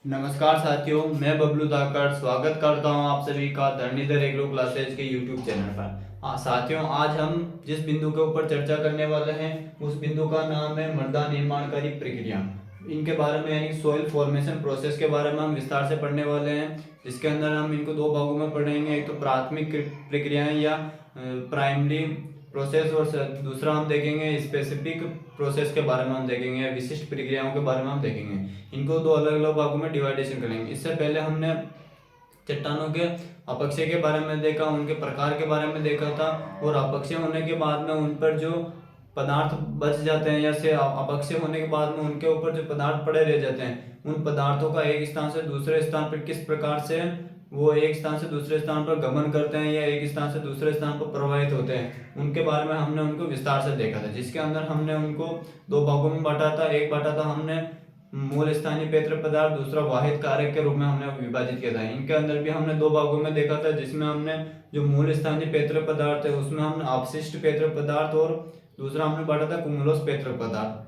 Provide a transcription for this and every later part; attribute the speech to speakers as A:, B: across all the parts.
A: नमस्कार साथियों, मैं बबलू धाकड़ स्वागत करता हूं आप सभी का धरणीधर एग्रो क्लासेज के यूट्यूब चैनल पर। हाँ साथियों, आज हम जिस बिंदु के ऊपर चर्चा करने वाले हैं उस बिंदु का नाम है मृदा निर्माणकारी प्रक्रिया। इनके बारे में यानी सॉइल फॉर्मेशन प्रोसेस के बारे में हम विस्तार से पढ़ने वाले हैं, जिसके अंदर हम इनको दो भागों में पढ़ेंगे। एक तो प्राथमिक प्रक्रियाएं या प्राइमरी प्रोसेस, और दूसरा हम देखेंगे स्पेसिफिक प्रोसेस के बारे में हम देखेंगे, विशिष्ट प्रक्रियाओं के बारे में हम देखेंगे। इनको दो अलग अलग भागों में डिवाइडेशन करेंगे। इससे पहले हमने चट्टानों के अपक्षय के बारे में देखा, उनके प्रकार के बारे में देखा था, और अपक्षय होने के बाद में उन पर जो पदार्थ बच जाते हैं या से अपक्षय होने के बाद में उनके ऊपर जो पदार्थ पड़े रह जाते हैं, उन पदार्थों का एक स्थान से दूसरे स्थान पर किस प्रकार से वो एक स्थान से दूसरे स्थान पर गमन करते हैं या एक स्थान से दूसरे स्थान पर प्रवाहित होते हैं, उनके बारे में हमने उनको विस्तार से देखा था। जिसके अंदर हमने उनको दो भागों में बांटा था। एक बांटा था हमने मूल स्थानीय पेत्र पदार्थ, दूसरा वाहित कारक के रूप में हमने विभाजित किया था। इनके अंदर भी हमने दो भागों में देखा था, जिसमें हमने जो मूल स्थानीय पेत्र पदार्थ है उसमें हमने अपशिष्ट पेत्र पदार्थ, और दूसरा हमने बांटा था कुमुलोस पेत्र पदार्थ।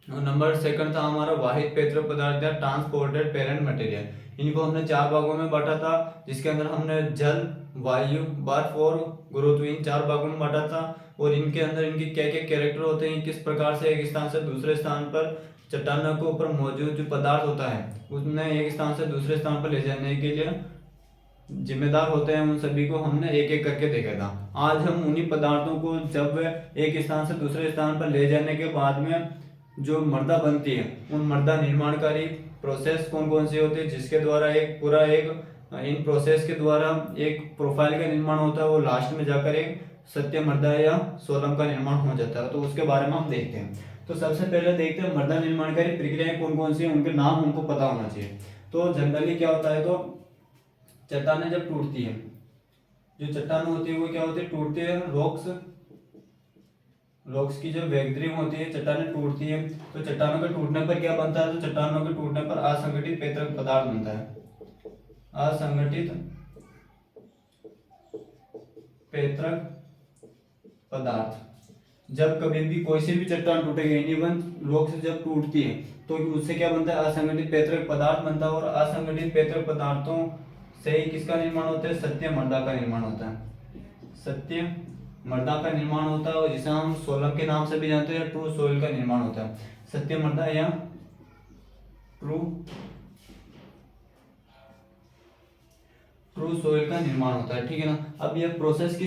A: और नंबर सेकंड था हमारा वाहित पेत्र पदार्थ या ट्रांसपोर्टेड पेरेंट मटेरियल। इनको हमने चार भागों में बांटा था, जिसके अंदर हमने जल, वायु, बर्फ और गुरुत्व, इन चार भागों में बांटा था। और इनके अंदर इनके क्या क्या कैरेक्टर होते हैं, किस प्रकार से एक स्थान से दूसरे स्थान पर चट्टानों के ऊपर मौजूद जो पदार्थ होता है उसने एक स्थान से दूसरे स्थान पर ले जाने के लिए जिम्मेदार होते हैं, उन सभी को हमने एक एक करके देखा था। आज हम उन्हीं पदार्थों को जब वे एक स्थान से दूसरे स्थान पर ले जाने के बाद में जो मृदा बनती है, उन मृदा निर्माणकारी प्रोसेस कौन कौन सी होती है, जिसके द्वारा एक पूरा एक इन प्रोसेस के द्वारा एक प्रोफाइल का निर्माण होता है, वो लास्ट में जाकर एक सत्य मृदा या सोलम का निर्माण हो जाता है। तो उसके बारे में हम देखते हैं। तो सबसे पहले देखते हैं मृदा निर्माणकारी प्रक्रियाएं कौन कौन सी हैं, उनके नाम हमको पता होना चाहिए। तो जनरली क्या होता है, तो चट्टानें जब टूटती है, जो चट्टान होती है वो क्या होती है, टूटती है। रॉक्स की जो वेगद्रीम होती है, चट्टानें टूटती है, तो चट्टानों के टूटने पर क्या बनता है, तो चट्टानों के टूटने पर असंगठित पेत्रक पदार्थ बनता है। असंगठित पेत्रक पदार्थ। जब कभी भी कोई से भी चट्टान टूटेगी, एनी वन रॉक से जब टूटती है तो उससे क्या बनता है, असंगठित पेत्रक पदार्थ बनता है। और असंगठित पेत्रक पदार्थों से ही किसका निर्माण होता है, सत्य मृदा का निर्माण होता है। सत्य मृदा का निर्माण होता है, और जिसे हम सोलम के नाम से भी जानते हैं, ट्रू सोइल का निर्माण होता है। सत्य मृदा या ट्रू सोइल का निर्माण होता है, ठीक है ना। अब यह प्रोसेस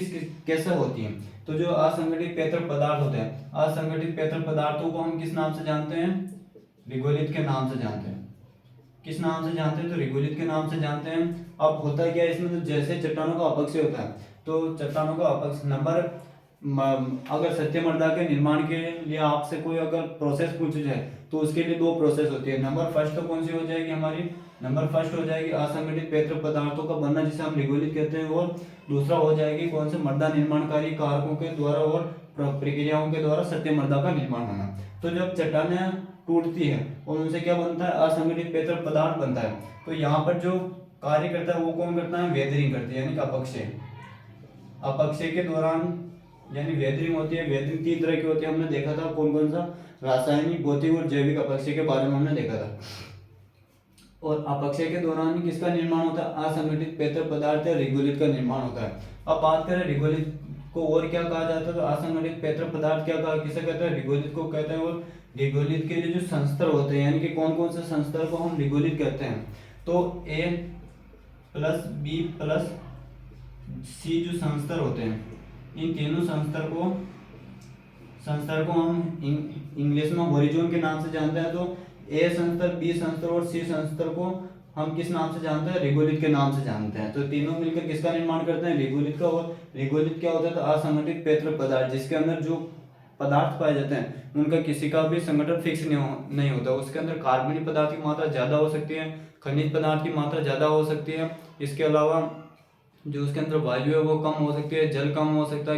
A: कैसे होती है, तो जो असंगठित पेत्र पदार्थ होते हैं, असंगठित पेत्र पदार्थों को हम किस नाम से जानते हैं, रिगोलित के नाम से जानते हैं। किस नाम से जानते हैं, तो रिगोलित के नाम से जानते हैं। अब होता क्या है इसमें, तो जैसे चट्टानों का अपक्षय होता है, तो चट्टानों का अपक्षय नंबर अगर सत्य मृदा के निर्माण के लिए आपसे कोई अगर प्रोसेस पूछ जाए तो उसके लिए दो प्रोसेस होती है। नंबर फर्स्ट तो कौन सी हो जाएगी हमारी, नंबर फर्स्ट हो जाएगी असंगठित पेत्र पदार्थों का बनना, जिसे हम रिगोलित कहते हैं। और दूसरा हो जाएगी कौन से, मृदा निर्माणकारी कारकों के द्वारा और प्रक्रियाओं के द्वारा सत्य मृदा का निर्माण होना। तो जब चट्टानें टूटती है और उनसे क्या बनता है, असंगठित पेत्र पदार्थ बनता है। तो यहाँ पर जो कार्य करता है वो कौन करता है, वेदरिंग करती है, यानी कि अपक्षय। अपक्षय के दौरान यानी वेदरिंग होती है। वेदरिंग तीन तरह की होती है, हमने देखा था कौन कौन सा, रासायनिक, भौतिक और जैविक अपक्षय के बारे में हमने देखा था। और अपक्षय के दौरान किसका निर्माण होता है, असंगठित पेत्र पदार्थ या रिगोलित का निर्माण होता है। अब बात करें रिगोलित को और क्या कहा जाता है, तो असंगठित पेत्र पदार्थ क्या कहा, किसे कहते हैं, रिगोलित को कहते हैं। और रिगोलित के लिए जो संस्तर होते हैं, यानी कि कौन कौन से संस्तर को हम रिगोलित कहते हैं, तो A plus B plus C जो संस्तर होते हैं, इन तीनों संस्तर को हम इंग्लिश में होरिजोन के नाम से जानते हैं। तो ए संस्तर, बी संस्तर और सी संस्तर को हम किस नाम से जानते हैं, रिगोलित के नाम से जानते हैं। तो तीनों मिलकर किसका निर्माण करते हैं, रिगोलित का। और रिगोलित क्या होता है, तो असंगठित पेत्र पदार्थ, जिसके अंदर जो पदार्थ पाए जाते हैं उनका किसी का भी संगठन फिक्स नहीं होता। उसके अंदर कार्बनिक पदार्थ की मात्रा ज्यादा हो सकती है, खनिज पदार्थ की मात्रा ज्यादा हो सकती है। इसके अलावा जो उसके अंदर वायु है वो कम हो सकती है, जल कम हो सकता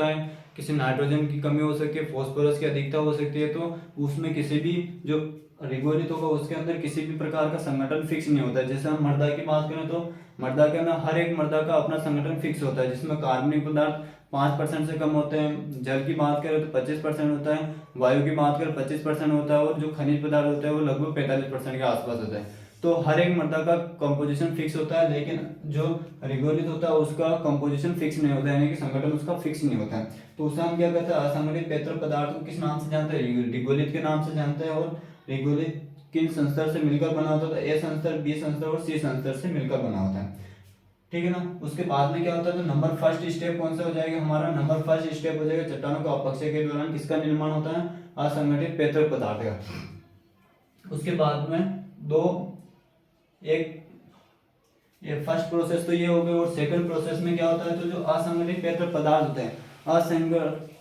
A: है, किसी नाइट्रोजन की कमी हो सकती है, फास्फोरस की अधिकता हो सकती है। तो उसमें किसी भी जो रिगोलित होगा उसके अंदर किसी भी प्रकार का संगठन फिक्स नहीं होता है। जैसे हम मृदा की बात करें तो मृदा के अंदर हर एक मृदा का अपना संगठन फिक्स होता है, जिसमें कार्बनिक पदार्थ 5% से कम होते हैं, जल की बात करें तो 25% होता है, वायु की बात करें 25% होता है, और जो खनिज पदार्थ होता है वो लगभग 45% के आसपास होता है। तो हर एक मृदा का कंपोजिशन फिक्स होता है, लेकिन जो रिगोलित होता है उसका कंपोजिशन फिक्स नहीं होता है, यानी कि संगठन उसका फिक्स नहीं होता है। तो उसे हम क्या कहते हैं, असंगठित पेत्र पदार्थ को किस नाम से जानते हैं, रिगोलित के नाम से जानते हैं। और रिगोलित किन संस्तर से मिलकर बना होता है, तो ए संस्तर, बी संस्तर और सी संस्तर से मिलकर बना होता है, ठीक है ना। उसके बाद में क्या होता है, तो नंबर फर्स्ट स्टेप कौन सा हो जाएगा हमारा, नंबर फर्स्ट स्टेप हो जाएगा चट्टानों का अपक्षय के दौरान किसका निर्माण होता है, असंगठित पेत्र पदार्थ का। उसके बाद में दो एक ये फर्स्ट प्रोसेस तो ये हो गई, और सेकंड प्रोसेस में क्या होता है, तो जो असंगठित पेत्र पदार्थ होते हैं,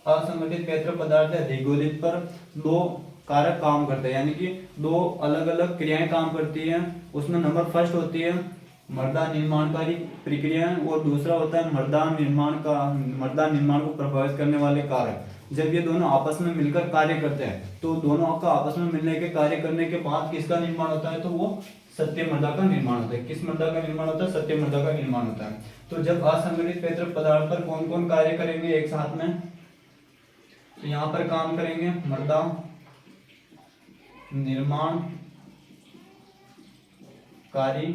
A: असंगठित पेत्र पदार्थ है रिगोलित पर दो कारक काम करते हैं, यानी कि दो अलग अलग क्रियाएं काम करती हैं। उसमें नंबर फर्स्ट होती है मृदा निर्माणकारी प्रक्रियाएं, और दूसरा होता है मृदा निर्माण को प्रभावित करने वाले कारक। जब ये दोनों आपस में मिलकर कार्य करते हैं, तो दोनों का आपस में मिलने के कार्य करने के बाद किसका निर्माण होता है, तो वो सत्य मृदा का निर्माण होता है। किस मृदा का निर्माण होता है, सत्य मृदा का निर्माण होता है। तो जब असंगठित पेत्र पदार्थ पर कौन कौन कार्य करेंगे एक साथ में, तो यहाँ पर काम करेंगे मृदा निर्माण कारी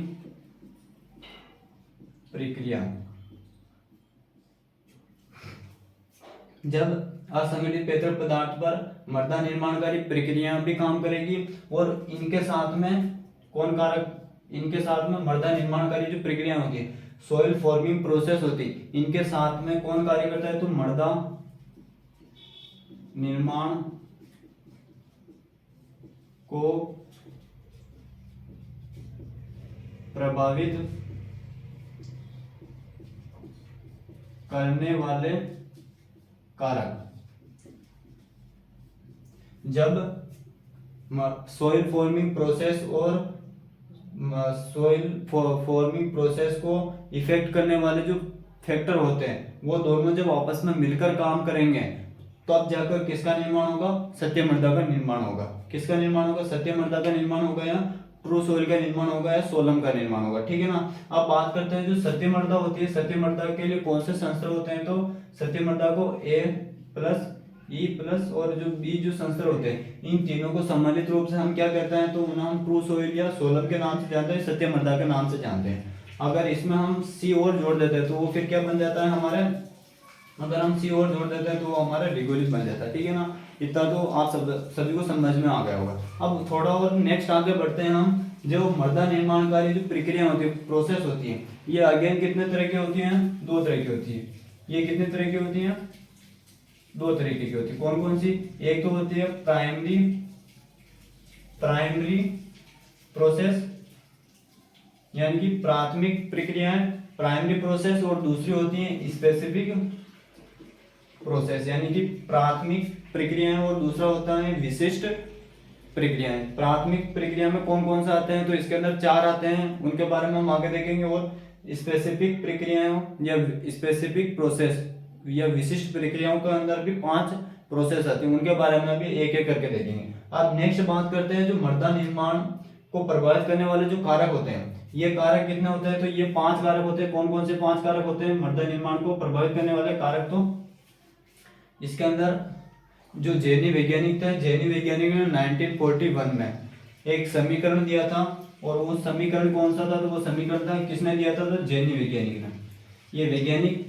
A: प्रक्रिया। जब असंगठित पेत्र पदार्थ पर मृदा निर्माणकारी प्रक्रिया भी काम करेगी, और इनके साथ में कौन कारक, इनके साथ में मृदा निर्माणकारी जो प्रक्रिया होती है, सॉइल फॉर्मिंग प्रोसेस होती है, इनके साथ में कौन कार्य करता है, तो मृदा निर्माण को प्रभावित करने वाले कारक। जब सॉइल फॉर्मिंग प्रोसेस और को इफेक्ट करने वाले जो फैक्टर होते हैं, वो दोनों जब आपस में मिलकर काम करेंगे, तो अब जाकर किसका निर्माण होगा, सत्य मृदा का निर्माण होगा। किसका निर्माण होगा, सत्य मृदा का निर्माण होगा, या ट्रू सॉइल का निर्माण होगा, या सोलम का निर्माण होगा, ठीक है ना। अब बात करते हैं जो सत्य मृदा होती है, सत्य मृदा के लिए कौन से संस्तर होते हैं, तो सत्य मृदा को A+ E+ और जो बी जो संस्तर होते हैं, इन तीनों को सम्मिलित रूप से हम क्या कहते हैं, तो उन्हें हम ट्रू सॉइल या सोलम के नाम से जानते हैं, सत्य मृदा के नाम से जानते हैं। अगर इसमें हम सी और जोड़ देते हैं, तो वो फिर क्या बन जाता है हमारे, अगर हम सी और जोड़ देते हैं तो वो हमारा रिगोलित बन जाता है, ठीक है ना। इतना तो आप सभी को समझ में आ गया होगा। अब थोड़ा और नेक्स्ट आगे बढ़ते हैं हम, जो मृदा निर्माणकारी जो प्रक्रिया होती है, प्रोसेस होती है, ये अगेन कितने तरह की होती हैं, दो तरह की होती है। ये कितने तरह की होती हैं, दो तरीके की होती है। कौन कौन सी, एक तो होती है प्राइमरी प्रोसेस, यानी कि प्राथमिक प्रक्रियाएं, प्राइमरी प्रोसेस, और दूसरी होती है स्पेसिफिक प्रोसेस, यानी कि प्राथमिक प्रक्रियाएं, और दूसरा होता है विशिष्ट प्रक्रियाएं। प्राथमिक प्रक्रिया में कौन कौन सा आते हैं, तो इसके अंदर 4 आते हैं, उनके बारे में हम आगे देखेंगे। और स्पेसिफिक प्रक्रियाओं या स्पेसिफिक प्रोसेस या विशिष्ट प्रक्रियाओं के अंदर भी 5 प्रोसेस आती हैं, उनके बारे में भी एक एक करके देखेंगे। अब नेक्स्ट बात करते हैं जो मृदा निर्माण को प्रभावित करने वाले जो कारक होते हैं, ये कारक कितने होते हैं, तो ये 5 कारक होते हैं। कौन कौन से 5 कारक होते हैं मृदा निर्माण को प्रभावित करने वाले कारक, तो इसके अंदर जो जैनी वैज्ञानिक थे, जैनी वैज्ञानिक ने 1941 में एक समीकरण दिया था, और वो समीकरण कौन सा था, तो वो समीकरण था किसने दिया था, तो जैनी वैज्ञानिक ने। ये वैज्ञानिक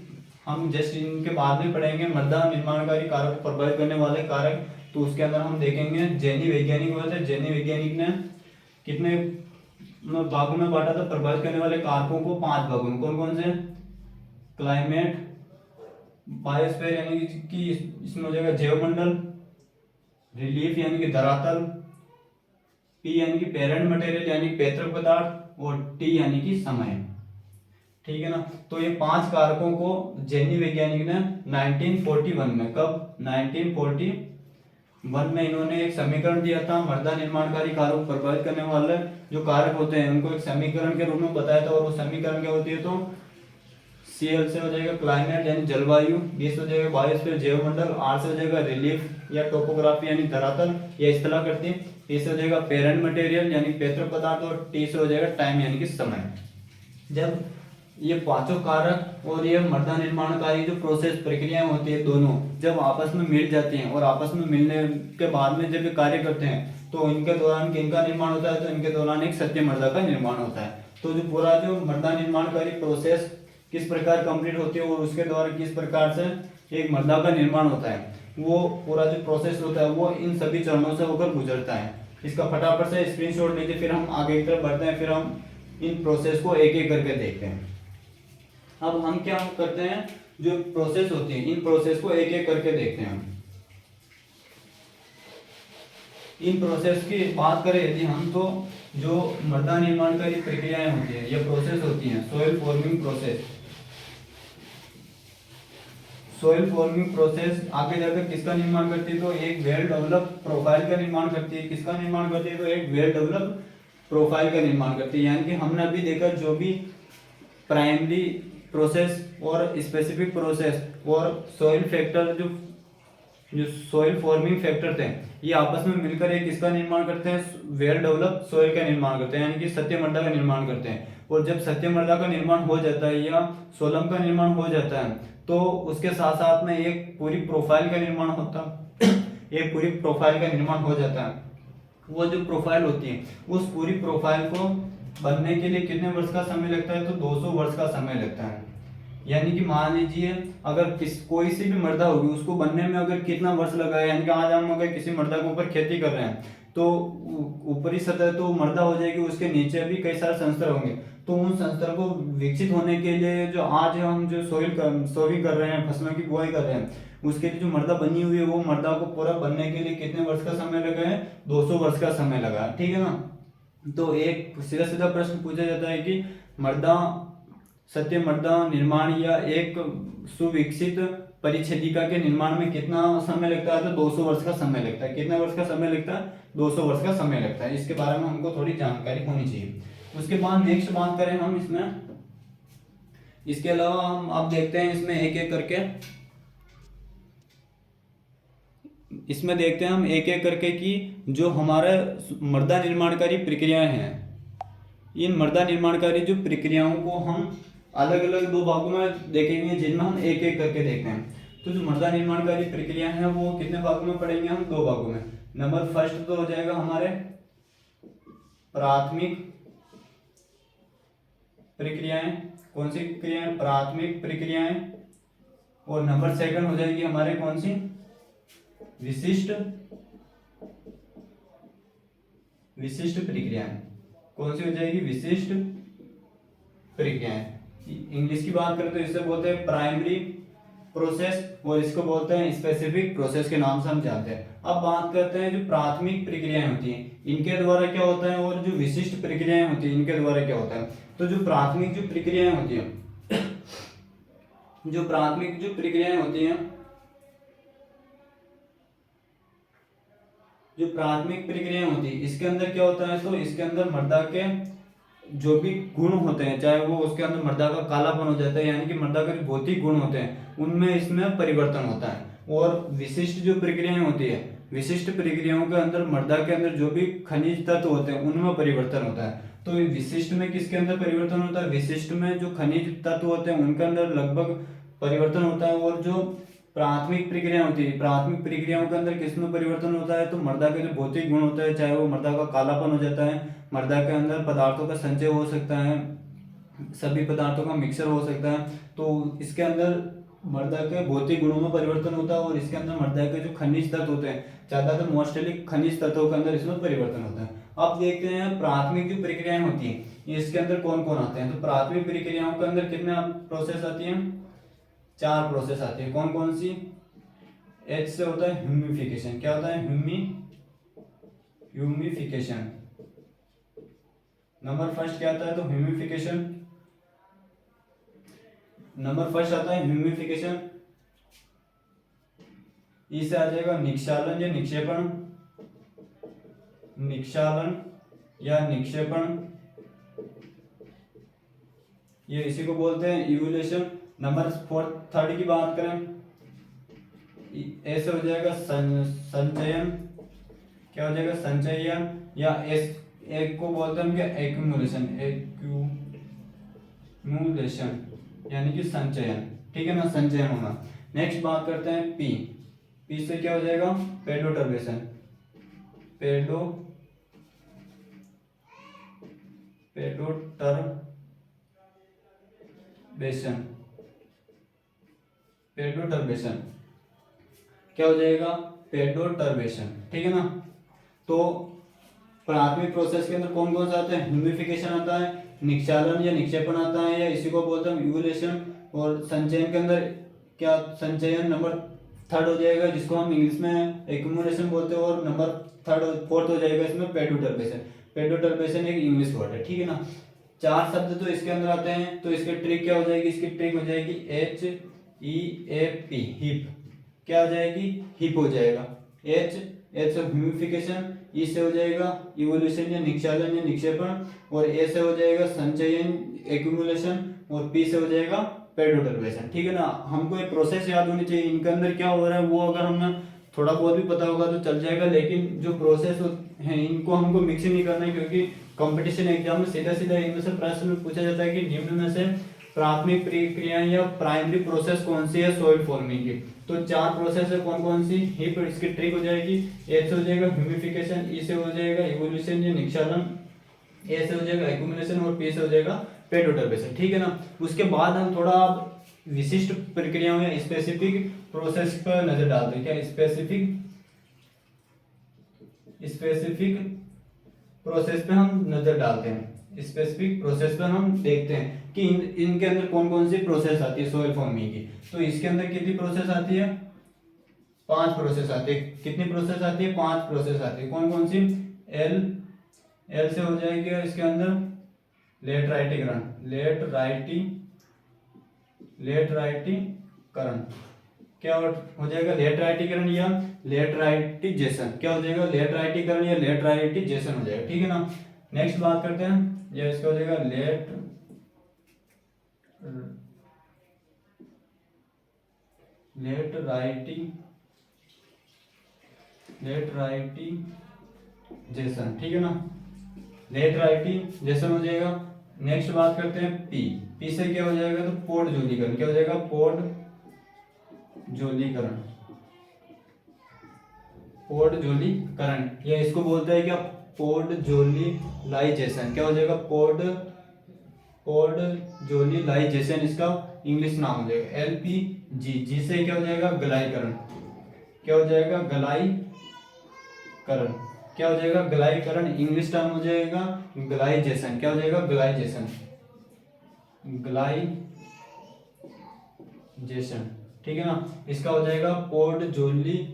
A: हम जस्ट इनके बाद में पढ़ेंगे, मृदा निर्माणकारी कारक को प्रभावित करने वाले कारक, तो उसके अंदर हम देखेंगे जैनी वैज्ञानिक हुए थे। जैनी वैज्ञानिक ने कितने भागों में बांटा था प्रभावित करने वाले कारकों को, 5 भागों में। कौन कौन से, क्लाइमेट, बायोस्फीयर यानी कि इसमें हो जाएगा जैवमंडल, रिलीफ यानी कि धरातल, पी यानी कि पेरेंट मटेरियल यानी पेत्र पदार्थ, और टी यानी कि समय, ठीक है ना। तो ये 5 कारकों को जैनी वैज्ञानिक ने 1941 में, कब, 1941 में इन्होंने एक समीकरण दिया था। मृदा निर्माणकारी कारक को प्रभावित करने वाले जो कारक होते हैं उनको एक समीकरण के रूप में बताया था, और वो समीकरण क्या होती है, तो Cl से हो जाएगा क्लाइमेट यानी जलवायु, B से हो जाएगा बायोस्फीयर जैवमंडल, R से हो जाएगा रिलीफ या टोपोग्राफी यानी धरातल या स्थला कृति, P से हो जाएगा पेरेंट मटेरियल यानी पेत्र पदार्थ, और T से हो जाएगा टाइम यानी कि समय। जब ये पांचों कारक और ये मृदा निर्माणकारी जो प्रोसेस प्रक्रियाएं होती है दोनों जब आपस में मिल जाती हैं और आपस में मिलने के बाद में जब ये कार्य करते हैं तो इनके दौरान किनका निर्माण होता है, तो इनके दौरान एक सत्य मृदा का निर्माण होता है। तो जो पूरा जो मृदा निर्माणकारी प्रोसेस किस प्रकार कंप्लीट होती है और उसके द्वारा किस प्रकार से एक मृदा का निर्माण होता है, वो पूरा जो प्रोसेस होता है वो इन सभी चरणों से होकर गुजरता है। इसका फटाफट से स्क्रीनशॉट लीजिए, फिर हम आगे की तरफ बढ़ते हैं, फिर हम इन प्रोसेस को एक एक करके देखते हैं। अब हम क्या करते हैं, जो प्रोसेस होती है इन प्रोसेस को एक एक करके देखते हैं। हम इन प्रोसेस की बात करें यदि हम, तो जो मृदा निर्माणकारी प्रक्रियाएं होती है ये प्रोसेस होती हैं soil forming process. Soil forming process आगे जाकर किसका निर्माण करती है, तो एक वेल डेवलप प्रोफाइल का निर्माण करती है। किसका निर्माण करती है, तो एक वेल डेवलप प्रोफाइल का निर्माण करती है। यानी कि हमने अभी देखा जो भी प्राइमरी प्रोसेस और स्पेसिफिक प्रोसेस और सॉइल फैक्टर जो सॉइल फॉर्मिंग फैक्टर थे ये आपस में मिलकर एक किसका निर्माण करते हैं, वेल डेवलप सॉइल का निर्माण करते हैं, यानी कि सत्य मृदा का निर्माण करते हैं। और जब सत्य मृदा का निर्माण हो जाता है या सोलम का निर्माण हो जाता है तो उसके साथ साथ में एक पूरी प्रोफाइल का निर्माण होता है एक पूरी प्रोफाइल का निर्माण हो जाता है। वो जो प्रोफाइल होती है उस पूरी प्रोफाइल को बनने के लिए कितने वर्ष का समय लगता है, तो 200 वर्ष का समय लगता है। यानी कि मान लीजिए अगर कोई सी भी मृदा होगी उसको बनने में अगर कितना वर्ष लगा है, यानी कि आज हम अगर किसी मृदा के ऊपर खेती कर रहे हैं तो ऊपरी सतह तो मृदा हो जाएगी, उसके नीचे भी कई सारे संस्तर होंगे। तो उन संस्तर को विकसित होने के लिए जो आज हम जो सोइंग कर रहे हैं, फसलों की बुआई कर रहे हैं, उसके लिए जो मृदा बनी हुई है वो मृदा को पूरा बनने के लिए कितने वर्ष का समय लगा है, 200 वर्ष का समय लगा है। ठीक है ना। तो एक सीधा सीधा प्रश्न पूछा जाता है कि मृदा सत्य मृदा निर्माण या एक सुविकसित परिच्छेदिका के निर्माण में कितना समय लगता है, तो 200 वर्ष का समय लगता है। कितने वर्ष का समय लगता है, 200 वर्ष का समय लगता है। इसके बारे में हमको थोड़ी जानकारी होनी चाहिए। उसके बाद नेक्स्ट बात करें हम इसमें, इसके अलावा हम अब देखते हैं इसमें एक एक करके, इसमें देखते हैं हम एक एक करके कि जो हमारे मृदा निर्माणकारी प्रक्रियाएं हैं, इन मृदा निर्माणकारी जो प्रक्रियाओं को हम अलग अलग दो भागों में देखेंगे जिनमें हम एक एक करके देखते हैं। तो जो मृदा निर्माणकारी प्रक्रिया है वो कितने भागों में पढ़ेंगे हम, 2 भागों में। नंबर फर्स्ट तो हो जाएगा हमारे प्राथमिक प्रक्रियाएं। कौन सी प्रक्रियाएं, प्राथमिक प्रक्रियाएं। और नंबर सेकंड हो जाएगी हमारे कौन सी, विशिष्ट प्रक्रियाएं। कौन सी हो जाएगी, विशिष्ट प्रक्रियाएं। इंग्लिश की बात करें तो इसे बोलते हैं प्राइमरी प्रोसेस और इसको बोलते हैं स्पेसिफिक प्रोसेस के नाम से हम जानते हैं। अब बात करते हैं जो प्राथमिक प्रक्रियाएं होती हैं इनके द्वारा क्या होता है और जो विशिष्ट प्रक्रियाएं होती हैं इनके द्वारा क्या होता है। तो जो प्राथमिक जो प्रक्रियाएं होती हैं जो प्राथमिक जो प्रक्रियाएं होती हैं जो प्राथमिक प्रक्रियाएं होती है इसके अंदर क्या होता है, तो इसके अंदर मृदा के जो भी गुण होते हैं, चाहे वो उसके अंदर मृदा का कालापन हो जाता है, यानी कि मृदा के जो भौतिक गुण होते हैं उनमें इसमें परिवर्तन होता है। और विशिष्ट जो प्रक्रियाएं होती है, विशिष्ट प्रक्रियाओं के अंदर मृदा के अंदर जो भी खनिज तत्व होते हैं उनमें परिवर्तन होता है। तो विशिष्ट में किसके अंदर परिवर्तन होता है, विशिष्ट में जो खनिज तत्व होते हैं उनके अंदर लगभग परिवर्तन होता है। और जो प्राथमिक प्रक्रिया होती है, प्राथमिक प्रक्रियाओं के अंदर किसमें परिवर्तन होता है, तो मृदा के जो भौतिक गुण होता है, चाहे वो मृदा का कालापन हो जाता है, मृदा के अंदर पदार्थों का संचय हो सकता है, सभी पदार्थों का मिक्सर हो सकता है। तो इसके अंदर मृदा के भौतिक गुणों में परिवर्तन होता है और इसके अंदर मृदा के जो खनिज तत्व होते हैं, ज्यादातर मोस्टली खनिज तत्वों के अंदर इसमें परिवर्तन होता है। अब देखते हैं प्राथमिक जो प्रक्रियाएं होती हैं इसके अंदर कौन कौन आते हैं। तो प्राथमिक प्रक्रियाओं के अंदर कितने प्रोसेस आती हैं, 4 प्रोसेस आती है। कौन कौन सी, एच से होता है ह्यूमिफिकेशन। क्या होता है, ह्यूमिफिकेशन। नंबर फर्स्ट क्या आता है, तो ह्यूमिफिकेशन। नंबर फर्स्ट आता है ह्यूमिफिकेशन। ई से आ जाएगा निक्षालन या निक्षेपण, निक्षालन या निक्षेपण, ये इसी को बोलते हैं इवोल्यूशन। नंबर थर्ड की बात करें, ऐसे हो जाएगा संचयन। क्या हो जाएगा, संचयन। या एस एक को बोलते हैं हम क्या, एक्यूमुलेशन, एक्यूमुलेशन। एक्यूमुलेशन यानी कि संचयन, ठीक है ना, संचयन होना। नेक्स्ट बात करते हैं पी। पी से क्या हो जाएगा, पेडोटर्बेशन, पेडोटर्बेशन क्या हो जाएगा, पेडोटर्बेशन, ठीक है ना। तो प्राथमिक प्रोसेस के अंदर कौन कौन सा आता है, ह्यूमिफिकेशन आता है, निक्षालन या निक्षेपण आता है, या इसी को बोलते हैं इवोल्यूशन। और संचयन के अंदर क्या, संचयन नंबर थर्ड हो जाएगा, जिसको हम इंग्लिश में एक्यूमुलेशन बोलते हैं, और नंबर फोर्थ हो जाएगा इसमें पेडोटर्बेशन। पेडोटर्बेशन एक इंग्लिश वर्ड है, ठीक है ना। 4 शब्द तो इसके अंदर आते हैं, तो इसकी ट्रिक क्या हो जाएगी, इसकी ट्रिक हो जाएगी HEAP, हिप। क्या हो जाएगी, हिप हो जाएगा। एच से ह्यूमिफिकेशन, ई से हो जाएगा इवोल्यूशन या निक्षालन या निक्षेपण, और ए से हो जाएगा संचयन एक्यूमुलेशन, और पी से हो जाएगा पेडोटर्बेशन, ठीक है ना। हमको ये प्रोसेस याद होनी चाहिए, इनके अंदर क्या हो रहा है वो अगर हमने थोड़ा बहुत भी पता होगा तो चल जाएगा, लेकिन जो प्रोसेस है इनको हमको मिक्स नहीं करना है, क्योंकि कंपटीशन एग्जाम में सीधा सीधा इनमें से प्रश्न पूछा जाता है कि निम्न में से प्राथमिक प्रक्रिया या प्राइमरी प्रोसेस कौन सी है सॉइल फॉर्मिंग की। तो 4 प्रोसेस है, कौन कौन सी, हिप इसकी ट्रिक हो जाएगी, एच से हो जाएगा ह्यूमिफिकेशन, ई से हो जाएगा इवोल्यूशन या निक्षालन, ए से हो जाएगा एक्यूमुलेशन, और पी से हो जाएगा पेडोटर्बेशन, ठीक है ना। उसके बाद हम थोड़ा विशिष्ट प्रक्रियाओं या स्पेसिफिक प्रोसेस पर नजर डालते हैं। क्या स्पेसिफिक प्रोसेस पे हम नजर डालते हैं, स्पेसिफिक प्रोसेस पर हम देखते हैं कि इनके अंदर कौन कौन सी प्रोसेस आती है सॉइल फॉर्मिंग की। तो इसके अंदर कितनी प्रोसेस आती है, 5 प्रोसेस आती है। कितनी प्रोसेस आती है, 5 प्रोसेस आती है। कौन कौन सी, एल से हो जाएगी इसके अंदर लेटराइटीकरण, क्या हो जाएगा, लेटराइटीकरण या लेटराइटिजेशन, क्या हो जाएगा, लेटराइटीकरण या लेटराइटिजेशन हो जाएगा, ठीक है ना। नेक्स्ट बात करते हैं, ये इसका हो जाएगा लेटराइटिजेशन, ठीक है ना, लेटराइटिजेशन हो जाएगा। नेक्स्ट बात करते हैं पी से क्या हो जाएगा, तो पोडजोलीकरण, क्या हो जाएगा, पोडजोलीकरण, या इसको बोलते हैं क्या, पोडजोलीलाइजेशन, क्या हो जाएगा, पोडजोलीलाइजेशन इसका इंग्लिश नाम हो जाएगा। LPG, जी से क्या हो जाएगा, गलाईकरण, क्या हो जाएगा, गलाईकरण, क्या हो जाएगा, गलाईकरण, इंग्लिश टर्म हो जाएगा ग्लाइजेशन, क्या हो जाएगा, ग्लाइजेशन, ठीक है ना। इसका हो जाएगा पोडजोलीलाइजेशन,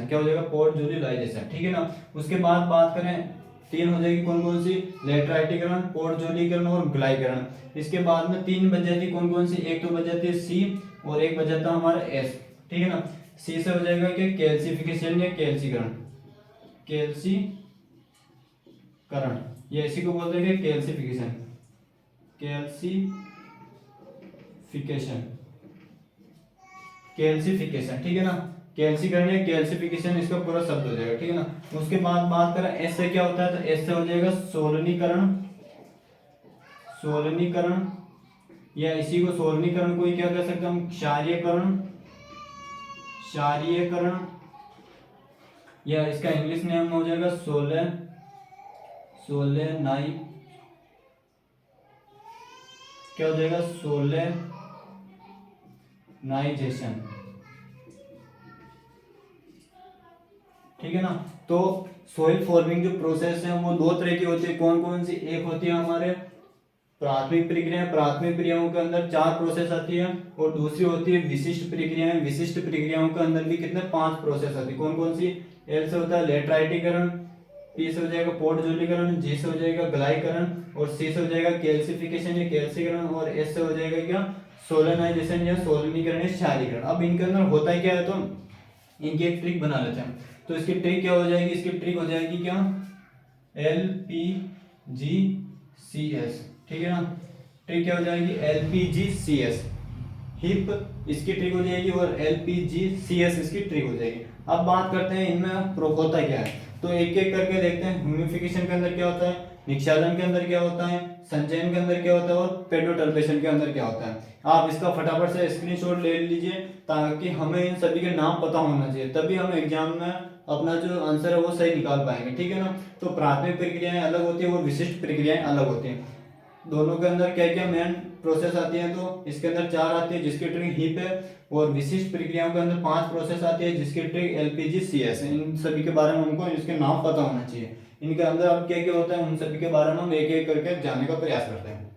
A: क्या हो जाएगा, पोडजोलीलाइजेशन, ठीक है ना। उसके बाद बात करें 3 हो जाएगी, कौन कौन सी, लेटराइटीकरण, पोडजोलीकरण और ग्लाइकरण। इसके बाद में 3 बच जाती, कौन कौन सी, एक तो बच जाती है सी, और एक बच जाता है हमारा एस, ठीक है ना। सी से हो जाएगा क्या, कैल्सिफिकेशन या कैल्सीकरण, ये इसी को बोलते हैं कैल्सिफिकेशन, ठीक है ना। कैल्सीकरण या कैल्सिफिकेशन इसका पूरा शब्द हो जाएगा, ठीक है ना। उसके बाद बात करें एस से क्या होता है, तो एस से हो जाएगा सोलनीकरण, या इसी को सोलनीकरण को ही क्या कह सकते हैं हम, क्षारीयकरण, या इसका इंग्लिश नेम हो जाएगा सोलेनाई, क्या हो जाएगा, सोलेनाइजेशन, ठीक है ना। तो सॉइल फॉर्मिंग जो प्रोसेस है वो 2 तरह की होती है, कौन कौन सी, एक होती है हमारे प्राथमिक प्रक्रियाओं के अंदर 4 प्रोसेस आती है, और दूसरी होती है विशिष्ट प्रक्रियाओं के अंदर भी कितने 5 प्रोसेस आती है। कौन कौन सी, एल से होता है लेटराइटीकरण, पी से हो जाएगा पोडजोलीकरण, जी से हो जाएगा गलाईकरण, और सी से हो जाएगा कैल्सिफिकेशन या कैल्सीकरण, और एस से हो जाएगा क्या, सोलेनाइजेशन या सोलनीकरण या क्षारीकरण। अब इनके अंदर होता है क्या है, तो इनकी एक ट्रिक बना लेते हैं। तो इसकी ट्रिक क्या हो जाएगी, इसकी ट्रिक हो जाएगी क्या, LPGCS, ठीक है ना। ट्रिक क्या हो जाएगी, LPGCS, हिप इसकी ट्रिक हो जाएगी, और LPGCS इसकी ट्रिक हो जाएगी। अब बात करते हैं इनमें होता क्या है। तो एक एक करके देखते हैं। ह्यूमिफिकेशन के अंदर क्या होता है, निक्षालन के अंदर क्या होता है, संचयन के अंदर क्या होता है और पेडोटर्पेशन के अंदर क्या होता है। आप इसका फटाफट से स्क्रीनशॉट ले लीजिए ताकि हमें इन सभी के नाम पता होना चाहिए, तभी हम एग्जाम में अपना जो आंसर है वो सही निकाल पाएंगे, ठीक है ना। तो प्राथमिक प्रक्रियाएं अलग होती है और विशिष्ट प्रक्रियाएं अलग होती हैं। दोनों के अंदर क्या क्या मेन प्रोसेस आती है, तो इसके अंदर 4 आती है जिसकी ट्रिक हीप है, और विशिष्ट प्रक्रियाओं के अंदर 5 प्रोसेस आती है जिसकी ट्रिक LPG CS है। इन सभी के बारे में हमको इसके नाम पता होना चाहिए। इनके अंदर अब क्या क्या होता है उन सभी के बारे में हम एक एक करके जानने का प्रयास करते हैं।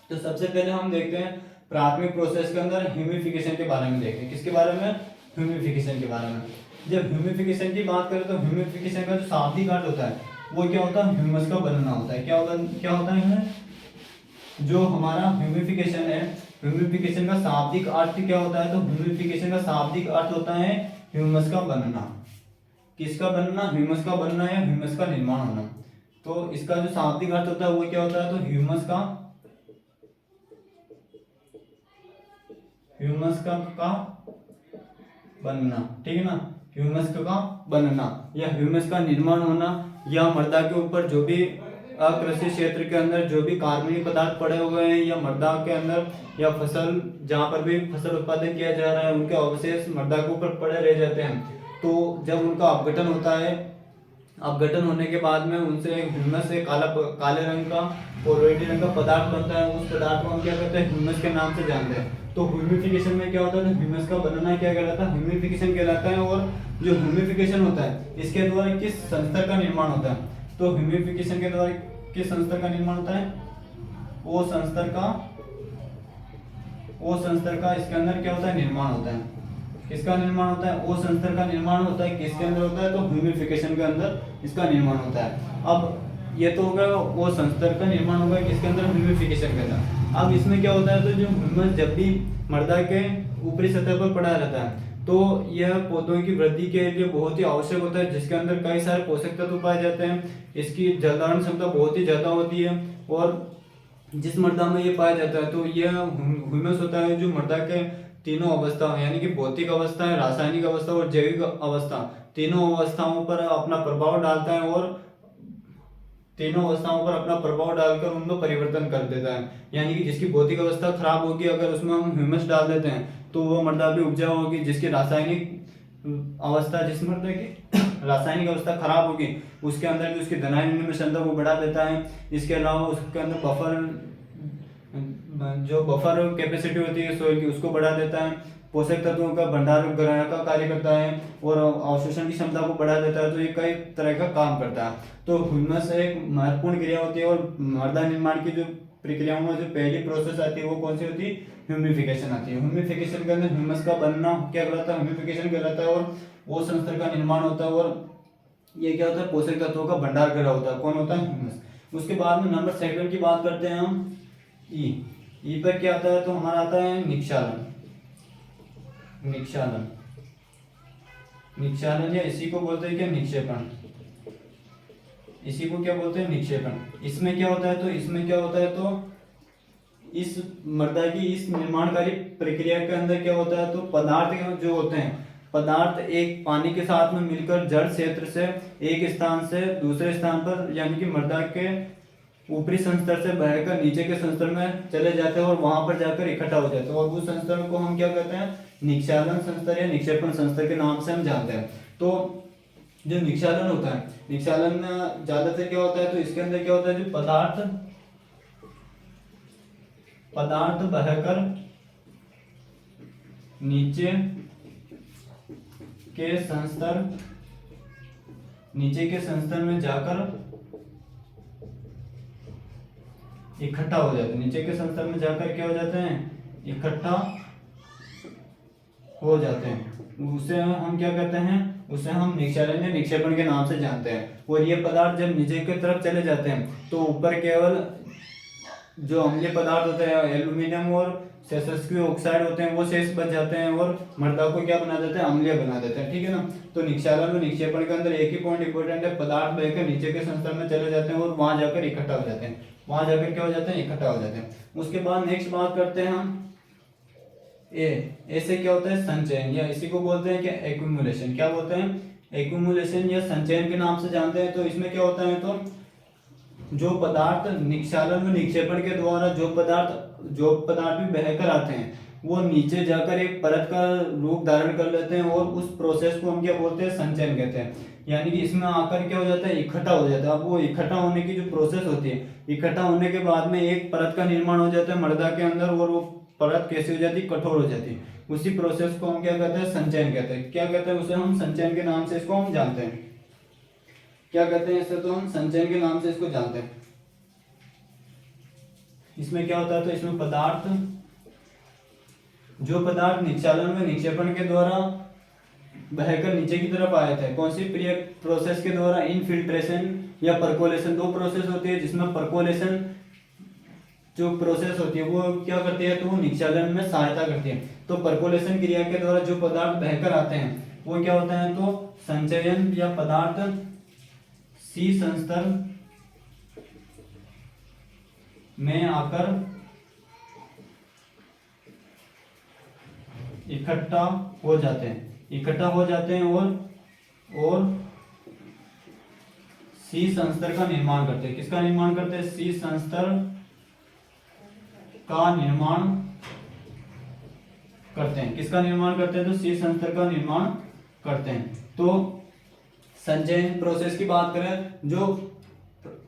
A: तो सबसे पहले हम देखते हैं प्राथमिक प्रोसेस के अंदर ह्यूमिफिकेशन के बारे में देखते हैं। किसके बारे में, ह्यूमिफिकेशन के बारे में। जब ह्यूमिफिकेशन की बात करें तो ह्यूमिफिकेशन का जो शाब्दिक अर्थ होता है वो क्या होता है, ह्यूमस का बनना होता है। क्या होता है जो हमारा ह्यूमिफिकेशन है, ह्यूमिफिकेशन का शाब्दिक अर्थ क्या होता है, तो ह्यूमिफिकेशन का शाब्दिक अर्थ होता है ह्यूमस का बनना। किसका बनना, ह्यूमस का बनना या ह्यूमस का निर्माण होना। तो इसका जो शाब्दिक अर्थ होता है वो क्या होता है, तो ह्यूमस का बनना, ठीक है ना, ह्यूमस का बनना या ह्यूमस का निर्माण होना, या मृदा के ऊपर जो भी कृषि क्षेत्र के अंदर जो भी कार्बनिक पदार्थ पड़े हुए हैं या मृदा के अंदर या फसल जहाँ पर भी फसल उत्पादन किया जा रहा है उनके अवशेष मृदा के ऊपर पड़े रह जाते हैं। तो जब उनका अपघटन होता है, अपघटन होने के बाद में उनसे एक ह्यूमस से काले रंग का और रंग का पदार्थ बनता है। उस पदार्थ को हम क्या कहते हैं, ह्यूमस के नाम से जानते हैं। तो ह्यूमिफिकेशन में क्या होता है, तो ह्यूमस का बनना क्या कहलाता है, ह्यूमिफिकेशन कहलाता है। और जो ह्यूमिफिकेशन होता है इसके द्वारा किस संस्तर का निर्माण होता है, तो ह्यूमिफिकेशन के द्वारा किस संस्तर का निर्माण होता है, वो संस्तर का इसके अंदर क्या होता है, निर्माण होता है। किसका निर्माण होता है, वो संस्तर का निर्माण होता है। किसके अंदर होता है, तो ह्यूमिफिकेशन के अंदर इसका निर्माण होता है। अब ये तो होगा वो संस्तर का निर्माण होगा किसके अंदर, ह्यूमिफिकेशन के अंदर। अब इसमें क्या होता है, तो जो ह्यूमस जब भी मृदा के ऊपरी सतह पर पड़ा रहता है तो यह पौधों की वृद्धि के लिए बहुत ही आवश्यक होता है, जिसके अंदर कई सारे पोषक तत्व पाए जाते हैं। इसकी जलधारण क्षमता बहुत ही ज्यादा होती है, और जिस मृदा में ये पाया जाता है तो यह ह्यूमस होता है जो मृदा के तीनों अवस्था यानी कि भौतिक अवस्था, रासायनिक अवस्था और जैविक अवस्था, तीनों अवस्थाओं पर अपना प्रभाव डालता है, और तीनों अवस्थाओं पर अपना प्रभाव डालकर उनमें परिवर्तन कर देता है। यानी कि जिसकी भौतिक अवस्था खराब होगी अगर उसमें हम ह्यूमस डाल देते हैं तो वो मृदा भी उपजाऊ होगी। जिसकी रासायनिक अवस्था, जिस मृदा की रासायनिक अवस्था खराब होगी उसके अंदर भी उसकी धनायन विनिमय क्षमता को बढ़ा देता है। इसके अलावा उसके अंदर बफर कैपेसिटी होती है सोइल की उसको बढ़ा देता है। पोषक तत्वों का भंडार ग्रहण का कार्य करता है और अवशोषण की क्षमता को बढ़ा देता है। तो ये कई तरह का काम करता है। तो ह्यूमस एक महत्वपूर्ण क्रिया होती है, और मृदा निर्माण की जो प्रक्रियाओं में जो पहली प्रोसेस आती है वो कौन सी होती है, ह्यूमिफिकेशन आती है। ह्यूमिफिकेशन के अंदर ह्यूमस का बनना क्या कहलाता है, ह्यूमिफिकेशन कहलाता है, और वो संस्तर का निर्माण होता है, और ये क्या होता है, पोषक तत्वों का भंडार ग्रह होता है। कौन होता है, ह्यूमस। उसके बाद में नंबर 2 की बात करते हैं हम, ई पर क्या आता है, तो हमारा आता है निक्षालन। निक्षालन या इसी को बोलते हैं क्या, निक्षेपण। इसी को क्या बोलते हैं, निक्षेपण। इसमें क्या होता है, तो इसमें क्या होता है, तो इस मृदा की इस निर्माणकारी प्रक्रिया के अंदर क्या होता है, तो पदार्थ जो होते हैं, पदार्थ एक पानी के साथ में मिलकर जड़ क्षेत्र से एक स्थान से दूसरे स्थान पर यानी कि मृदा के ऊपरी संस्तर से बहकर नीचे के संस्तर में चले जाते हैं और वहां पर जाकर इकट्ठा हो जाते हैं, और उस संस्तर को हम क्या कहते हैं, निक्षालन संस्तर या निक्षेपण संस्तर के नाम से हम जानते हैं। तो जो निक्षालन होता है, निक्षालन में ज्यादातर क्या होता है, तो इसके अंदर क्या होता है, जो पदार्थ बहकर नीचे के संस्तर में जाकर इकट्ठा हो जाते हैं। नीचे के संस्तर में जाकर क्या हो जाते हैं, इकट्ठा हो जाते हैं। उसे हम क्या कहते हैं, उसे हम निक्षालन या निक्षेपण के नाम से जानते हैं। और ये पदार्थ जब नीचे की तरफ चले जाते हैं तो ऊपर केवल जो अम्लीय पदार्थ होते हैं, एल्यूमिनियम और सेसस ऑक्साइड होते हैं, वो शेष बच जाते हैं और मृदा को क्या बना देते हैं, अम्लीय बना देते हैं। ठीक है ना। तो निक्षालन और निक्षेपण के अंदर एक ही पॉइंट इंपॉर्टेंट है, पदार्थ बहकर नीचे के संस्तर में चले जाते हैं और वहां जाकर इकट्ठा हो जाते हैं। वहां जाकर क्या हो जाते हैं, इकट्ठा हो जाते हैं। उसके बाद नेक्स्ट बात करते हैं हम ए से क्या होता है, संचयन, या इसी को बोलते हैं क्या, एक्यूमुलेशन। क्या बोलते हैं, एक्यूमुलेशन या संचयन के नाम से जानते हैं। तो इसमें क्या होता है, तो जो पदार्थ निक्षालन व निक्षेपण के द्वारा जो पदार्थ भी बहकर आते हैं वो नीचे जाकर एक परत का रूप धारण कर लेते हैं और उस प्रोसेस को हम क्या बोलते हैं, संचयन कहते हैं। यानी कि इसमें आकर क्या हो जाता है, इकट्ठा हो जाता है। अब वो इकट्ठा होने की जो प्रोसेस होती है, इकट्ठा होने के बाद में एक परत का निर्माण हो जाता है मृदा के अंदर, और वो परत कैसी हो जाती है, कठोर हो जाती है। उसी प्रोसेस को हम क्या कहते हैं, संचयन कहते हैं। क्या कहते हैं उसे, हम संचयन के नाम से इसको हम जानते हैं। क्या कहते हैं इसे, तो हम संचयन के नाम से इसको जानते हैं। इसमें क्या होता है, तो इसमें जो पदार्थ निक्षालन व निक्षेपण के द्वारा बहकर नीचे की तरफ आए थे, कौन सी प्रोसेस के द्वारा, इनफिल्ट्रेशन या परकोलेशन, दो प्रोसेस होती है। जिसमें परकोलेशन जो प्रोसेस होती है वो क्या करती है, तो वो निक्षालन में सहायता करती है। तो परकोलेशन क्रिया के द्वारा जो पदार्थ बहकर आते हैं वो क्या होता है, तो संचयन या पदार्थ सी संस्तर में आकर इकट्ठा हो जाते हैं और सी संस्तर का निर्माण करते हैं। किसका निर्माण करते हैं, सी संस्तर का निर्माण करते हैं। किसका निर्माण करते हैं, तो सी संस्तर का निर्माण करते हैं। तो संचयन प्रोसेस की बात करें, जो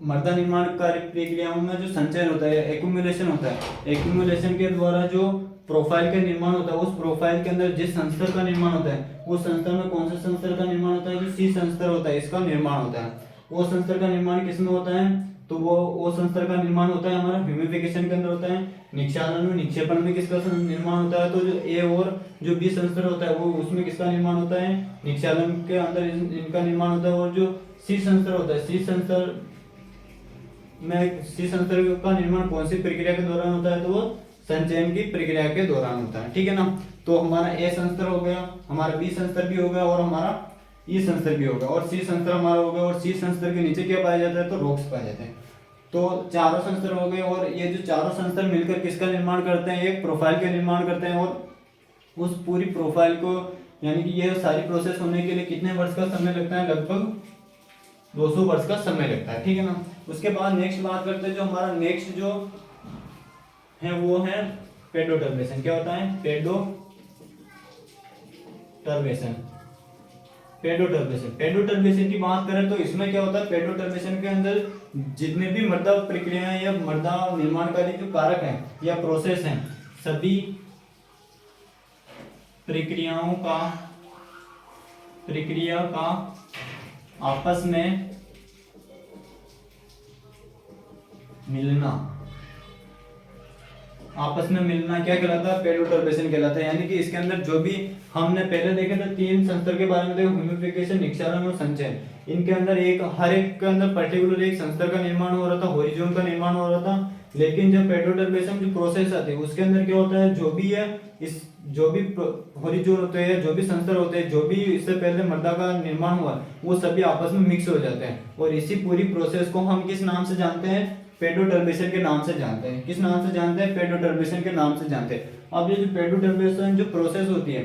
A: मृदा निर्माण कार्य प्रक्रियाओं में जो संचयन होता है, एक्यूमुलेशन होता है, एक्यूमुलेशन के द्वारा जो प्रोफाइल का निर्माण होता है, उस प्रोफाइल के अंदर जिस संस्तर का निर्माण होता है, उस संस्तर में कौन से संस्तर का निर्माण होता है, जो सी संस्तर होता है, इसका निर्माण होता है। वो संस्तर का निर्माण किसमें होता है, तो वो संस्तर का निर्माण होता है हमारा ह्यूमिफिकेशन के अंदर होता है। निक्षालन में निक्षेपण में किसका निर्माण होता है, तो जो ए और जो बी संस्तर होता है वो उसमें किसका निर्माण होता है, निक्षालन के अंदर इनका निर्माण होता है। और जो सी संस्तर होता है, सी संस्तर का निर्माण कौन सी प्रक्रिया के दौरान होता है, तो वो संचयन की प्रक्रिया के दौरान होता है। ठीक है ना। तो हमारा ए संस्तर हो गया, हमारा बी संस्तर भी हो गया और हमारा ई संस्तर भी होगा, और सी संस्तर हमारा हो गया। और सी संस्तर के नीचे क्या पाया जाता है, तो रोक्स पाए जाते हैं। तो चारों संस्तर हो गए, और ये जो चारों संस्तर मिलकर किसका निर्माण करते हैं, एक प्रोफाइल का निर्माण करते हैं। और उस पूरी प्रोफाइल को, यानी कि ये सारी प्रोसेस होने के लिए कितने वर्ष का समय लगता है, लगभग 200 वर्ष का समय लगता है। ठीक है ना। उसके बाद नेक्स्ट बात करते हैं, जो हमारा नेक्स्ट जो है वो है पेडोटर्बेशन। क्या होता है, पेडोटर्बेशन की बात करें तो इसमें क्या होता है, पेडोटर्बेशन के अंदर जितने भी मृदा प्रक्रियाएं या मृदा निर्माणकारी जो कारक हैं या प्रोसेस हैं, सभी प्रक्रिया का आपस में मिलना क्या कहलाता है, पेडोटर्बेशन कहलाता है। यानी कि इसके अंदर जो भी हमने पहले देखे थे, तीन संस्तर के बारे में देखो, ह्यूमिफिकेशन, निक्षालन और संचयन। इनके अंदर हर एक के अंदर पर्टिकुलर एक संस्तर का निर्माण हो रहा था, होरिजोन का निर्माण हो रहा था। लेकिन जब पेडोटर्बेशन जो प्रोसेस आती है उसके अंदर क्या होता है, जो भी होरिजोन होते हैं, जो भी संस्तर होते हैं, जो भी इससे पहले मृदा का निर्माण हुआ, वो सभी आपस में मिक्स हो जाते हैं। और इसी पूरी प्रोसेस को हम किस नाम से जानते हैं, पेडोटर्बेशन के नाम से जानते हैं। किस नाम से जानते हैं, पेडोटर्बेशन के नाम से जानते हैं। अब ये जो पेडोटर्बेशन जो प्रोसेस होती है,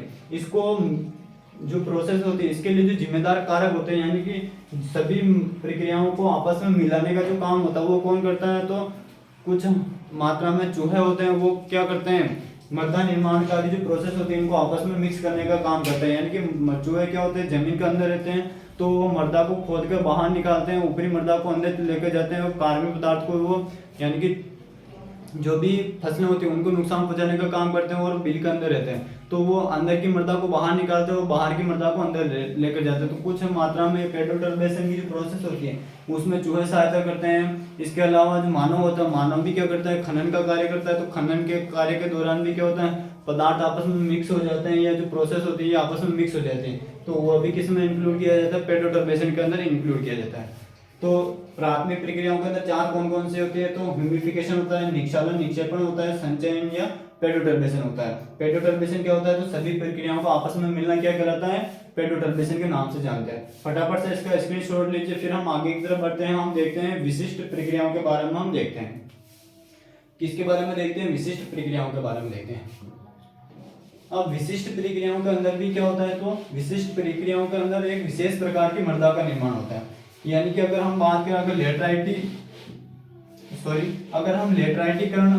A: इसके लिए जो जिम्मेदार कारक होते हैं, यानी कि सभी प्रक्रियाओं को आपस में मिलाने का जो काम होता है वो कौन करता है, तो कुछ मात्रा में चूहे होते हैं, वो क्या करते हैं, मृदा निर्माणकारी जो प्रोसेस होती है इनको आपस में मिक्स करने का काम करते हैं। यानी कि चूहे क्या होते हैं, जमीन के अंदर रहते हैं, तो वो मृदा को खोद कर बाहर निकालते हैं, ऊपरी मृदा को अंदर लेकर जाते हैं, और कार्बनिक पदार्थ को वो, यानी कि जो भी फसलें होती हैं उनको नुकसान पहुंचाने का काम करते हैं, और बिल के अंदर रहते हैं। तो वो अंदर की मृदा को बाहर निकालते हैं और बाहर की मृदा को अंदर लेकर जाते हैं। तो कुछ मात्रा में पेडोटर्बेशन की जो प्रोसेस होती है उसमें चूहे सहायता करते हैं। इसके अलावा जो मानव होता है, मानव भी क्या करता है, खनन का कार्य करता है। तो खनन के कार्य के दौरान भी क्या होता है, पदार्थ आपस में मिक्स हो जाते हैं, या जो प्रोसेस होती है आपस में मिक्स हो जाती है। तो वो भी किस में इंक्लूड किया जाता है, पेडोटर्बेशन के अंदर इंक्लूड किया जाता है। तो प्राथमिक प्रक्रियाओं के अंदर चार कौन कौन सी होती है, तो ह्यूमिफिकेशन होता है, निक्षालन, निक्षेपण होता है, संचयन या पेडोटर्बेशन होता है। पेडोटर्बेशन क्या होता है, तो सभी प्रक्रियाओं को आपस में मिलना क्या कहलाता है, पेडोटर्बेशन के नाम से जानते हैं। फटाफट से इसका स्क्रीनशॉट लीजिए, फिर हम आगे की तरफ बढ़ते हैं। हम देखते हैं विशिष्ट प्रक्रियाओं के बारे में। हम देखते हैं किसके बारे में देखते हैं, विशिष्ट प्रक्रियाओं के बारे में देखते हैं। अब विशिष्ट प्रक्रियाओं के अंदर भी क्या होता है, तो विशिष्ट प्रक्रियाओं के अंदर एक विशेष प्रकार की मृदा का निर्माण होता है। यानी कि अगर हम बात करें, अगर हम लेटराइटीकरण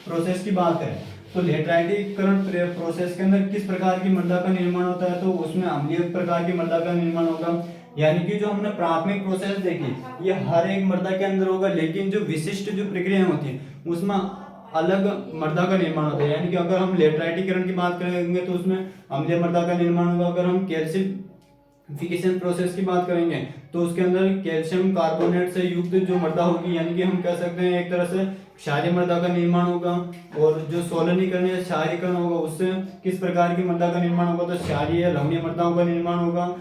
A: प्रोसेस की बात करें, तो लेटराइटीकरण प्रोसेस के अंदर किस प्रकार की मृदा का निर्माण होता है, तो उसमें अम्लीय प्रकार की मृदा का निर्माण होगा। यानी कि जो हमने प्राथमिक प्रोसेस देखी ये हर एक मृदा के अंदर होगा, लेकिन जो विशिष्ट जो प्रक्रियाएं होती हैं उसमें अलग मृदा का निर्माण होता है। यानी कि अगर हम लेटराइटीकरण की बात करेंगे तो उसमें अम्लीय मृदा का निर्माण होगा। अगर हम कैल्शियम प्रोसेस की बात करेंगे तो उसके अंदर कैल्शियम कार्बोनेट से युक्त जो मृदा होगी, यानी कि हम कह सकते हैं एक तरह से क्षारीय मृदा का निर्माण होगा। और जो सोलनीकरण या क्षारीकरण होगा उससे किस प्रकार की मृदा का निर्माण होगा, तो क्षारीय या लवणीय मृदाओं का निर्माण होगा।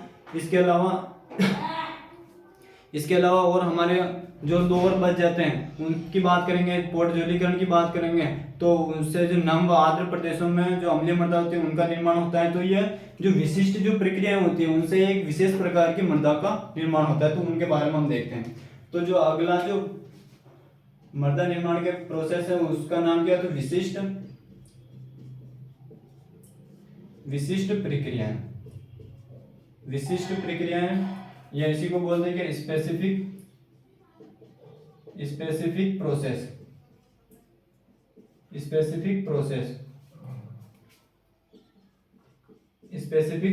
A: इसके अलावा और हमारे जो दो और बच जाते हैं उनकी बात करेंगे, पोटजोलीकरण की बात करेंगे, तो उससे जो नम व आर्द्र प्रदेशों में जो अम्लीय मृदा होती है उनका निर्माण होता है। तो ये जो विशिष्ट जो प्रक्रियाएं होती है उनसे एक विशेष प्रकार की मृदा का निर्माण होता है, तो उनके बारे में हम देखते हैं। तो जो अगला जो मृदा निर्माण के प्रोसेस है उसका नाम क्या है, तो विशिष्ट प्रक्रियाएं या इसी को बोलते हैं कि स्पेसिफिक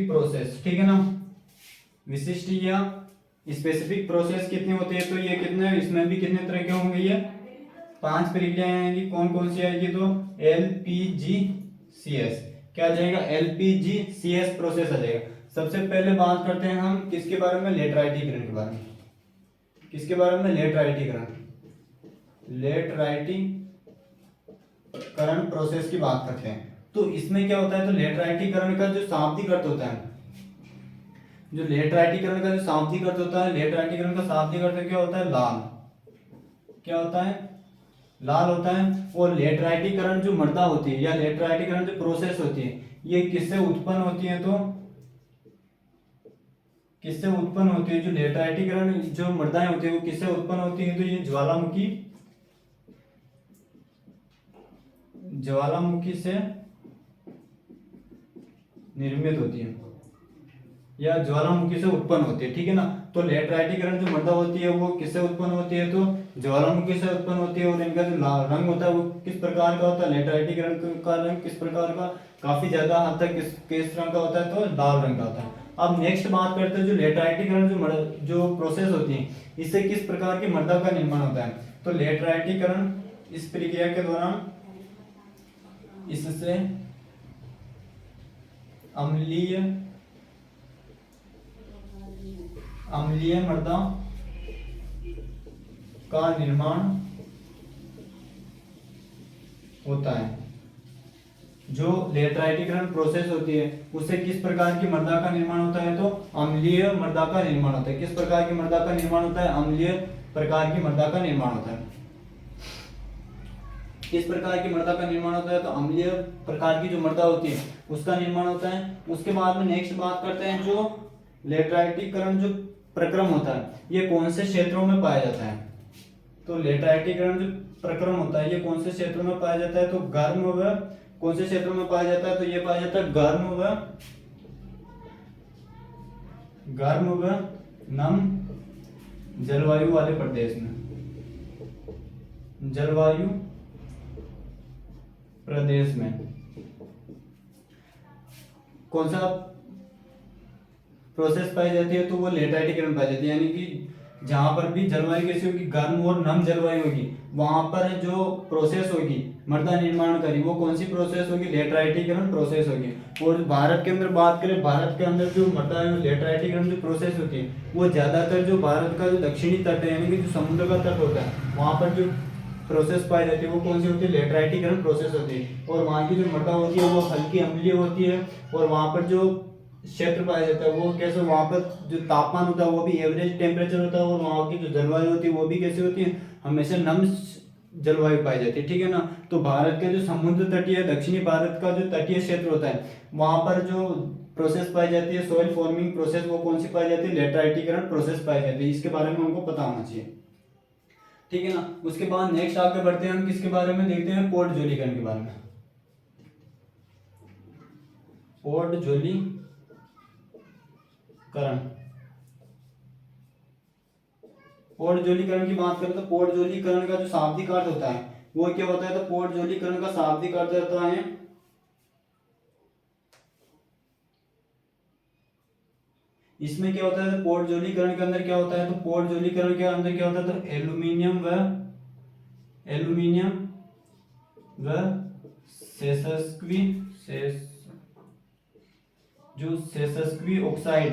A: प्रोसेस, ठीक है ना। विशिष्ट या स्पेसिफिक प्रोसेस कितने होते हैं, तो ये कितने, इसमें भी कितने तरह के होंगे, ये 5 प्रक्रियाएं आएंगी। कौन कौन सी आएगी, तो LPGCS क्या आ जाएगा, LPGCS प्रोसेस आ जाएगा। सबसे पहले बात करते हैं हम किसके बारे में, लेटराइटीकरण के बारे में। किसके बारे में, लेटराइटीकरण प्रोसेस की बात करते हैं। तो इसमें क्या होता है, तो लेटराइटीकरण का जो शाब्दिक अर्थ होता है, लेटराइटीकरण का शाब्दिक अर्थ क्या होता है, लाल। क्या होता है, लाल होता है। और लेटराइटीकरण जो मृदा होती है या लेटराइटीकरण जो प्रोसेस होती है ये किससे उत्पन्न होती है, तो जो लेटराइटीकरण जो मृदाएं होती है वो किससे उत्पन्न होती है, तो ये ज्वालामुखी से निर्मित होती है या ज्वालामुखी से उत्पन्न होती है, ठीक है ना। तो लेटराइटीकरण जो मृदा होती है वो किससे उत्पन्न होती है, तो ज्वालामुखी से उत्पन्न होती है। और इनका जो रंग होता है वो किस प्रकार का होता है, लेटराइटीकरण का रंग किस प्रकार का, काफी ज्यादा हद तक किस रंग का होता है, तो लाल रंग का होता है। अब नेक्स्ट बात करते हैं जो लेटराइटीकरण जो प्रोसेस होती है इससे किस प्रकार की मृदा का निर्माण होता है। तो लेटराइटीकरण इस प्रक्रिया के दौरान इससे अम्लीय मृदा का निर्माण होता है। जो लेटराइटीकरण प्रोसेस होती है उससे किस प्रकार की मृदा का निर्माण होता है, तो अम्लीय मृदा का निर्माण होता है। किस प्रकार की मृदा का निर्माण होता है, अम्लीय प्रकार की मृदा का निर्माण होता है। किस प्रकार की मृदा का निर्माण होता है, तो अम्लीय प्रकार की जो मृदा होती है उसका निर्माण होता है। उसके बाद में नेक्स्ट बात करते हैं जो लेटराइटीकरण जो प्रक्रम होता है ये कौन से क्षेत्रों में पाया जाता है। तो लेटराइटीकरण जो प्रक्रम होता है ये कौन से क्षेत्रों में पाया जाता है, तो गर्म व कौन से क्षेत्रों में पाया जाता है, तो ये पाया जाता है गर्म व नम जलवायु वाले प्रदेश में, कौन सा प्रोसेस पाई जाती है, तो वो लेटराइटीकरण पाई जाती है। यानी कि जहां पर भी जलवायु कैसी होगी, गर्म और नम जलवायु होगी, वहां पर जो प्रोसेस होगी मृदा निर्माण करी वो कौन सी प्रोसेस होगी, लेटराइटीकरण प्रोसेस होगी। और भारत के अंदर बात करें, भारत के अंदर जो मृदा लेटराइटीकरण जो प्रोसेस होती है वो ज्यादातर जो भारत का जो दक्षिणी तट है यानी कि जो समुद्र का तट होता है वहां पर जो प्रोसेस पाई जाती है वो कौन सी होती है, लेटराइटीकरण प्रोसेस होती है। और वहाँ की जो मृदा होती है वो हल्की अम्लीय होती है। और वहाँ पर जो क्षेत्र पाया जाता है वो कैसे, वहाँ पर जो तापमान होता है वो भी एवरेज टेम्परेचर होता है। और वहाँ की जो जलवायु होती है वो भी कैसी होती है, हमेशा नम जलवायु पाई जाती है, ठीक है ना। तो भारत के जो समुद्र तटीय दक्षिणी भारत का जो तटीय क्षेत्र होता है वहाँ पर जो प्रोसेस पाई जाती है सोइल फॉर्मिंग प्रोसेस वो कौन सी पाई जाती है, लेटराइटीकरण प्रोसेस पाई जाती है। इसके बारे में हमको पता होना चाहिए, ठीक है ना। उसके बाद नेक्स्ट आगे बढ़ते हैं हम किसके बारे में देखते हैं, पोटजोलीकरण के बारे में। पोर्टजोलीकरण। पोर्टजोलीकरण की बात करें तो पोर्टजोलीकरण का जो शाब्दिक अर्थ होता है वो क्या होता है? तो पोर्टजोलीकरण का शाब्दिक अर्थ होता है इसमें क्या होता है? तो पोर्टजोलीकरण के अंदर क्या होता है? तो पोर्टजोलीकरण के अंदर क्या होता है? तो एल्यूमिनियम व सेसस्क्वी ऑक्साइड,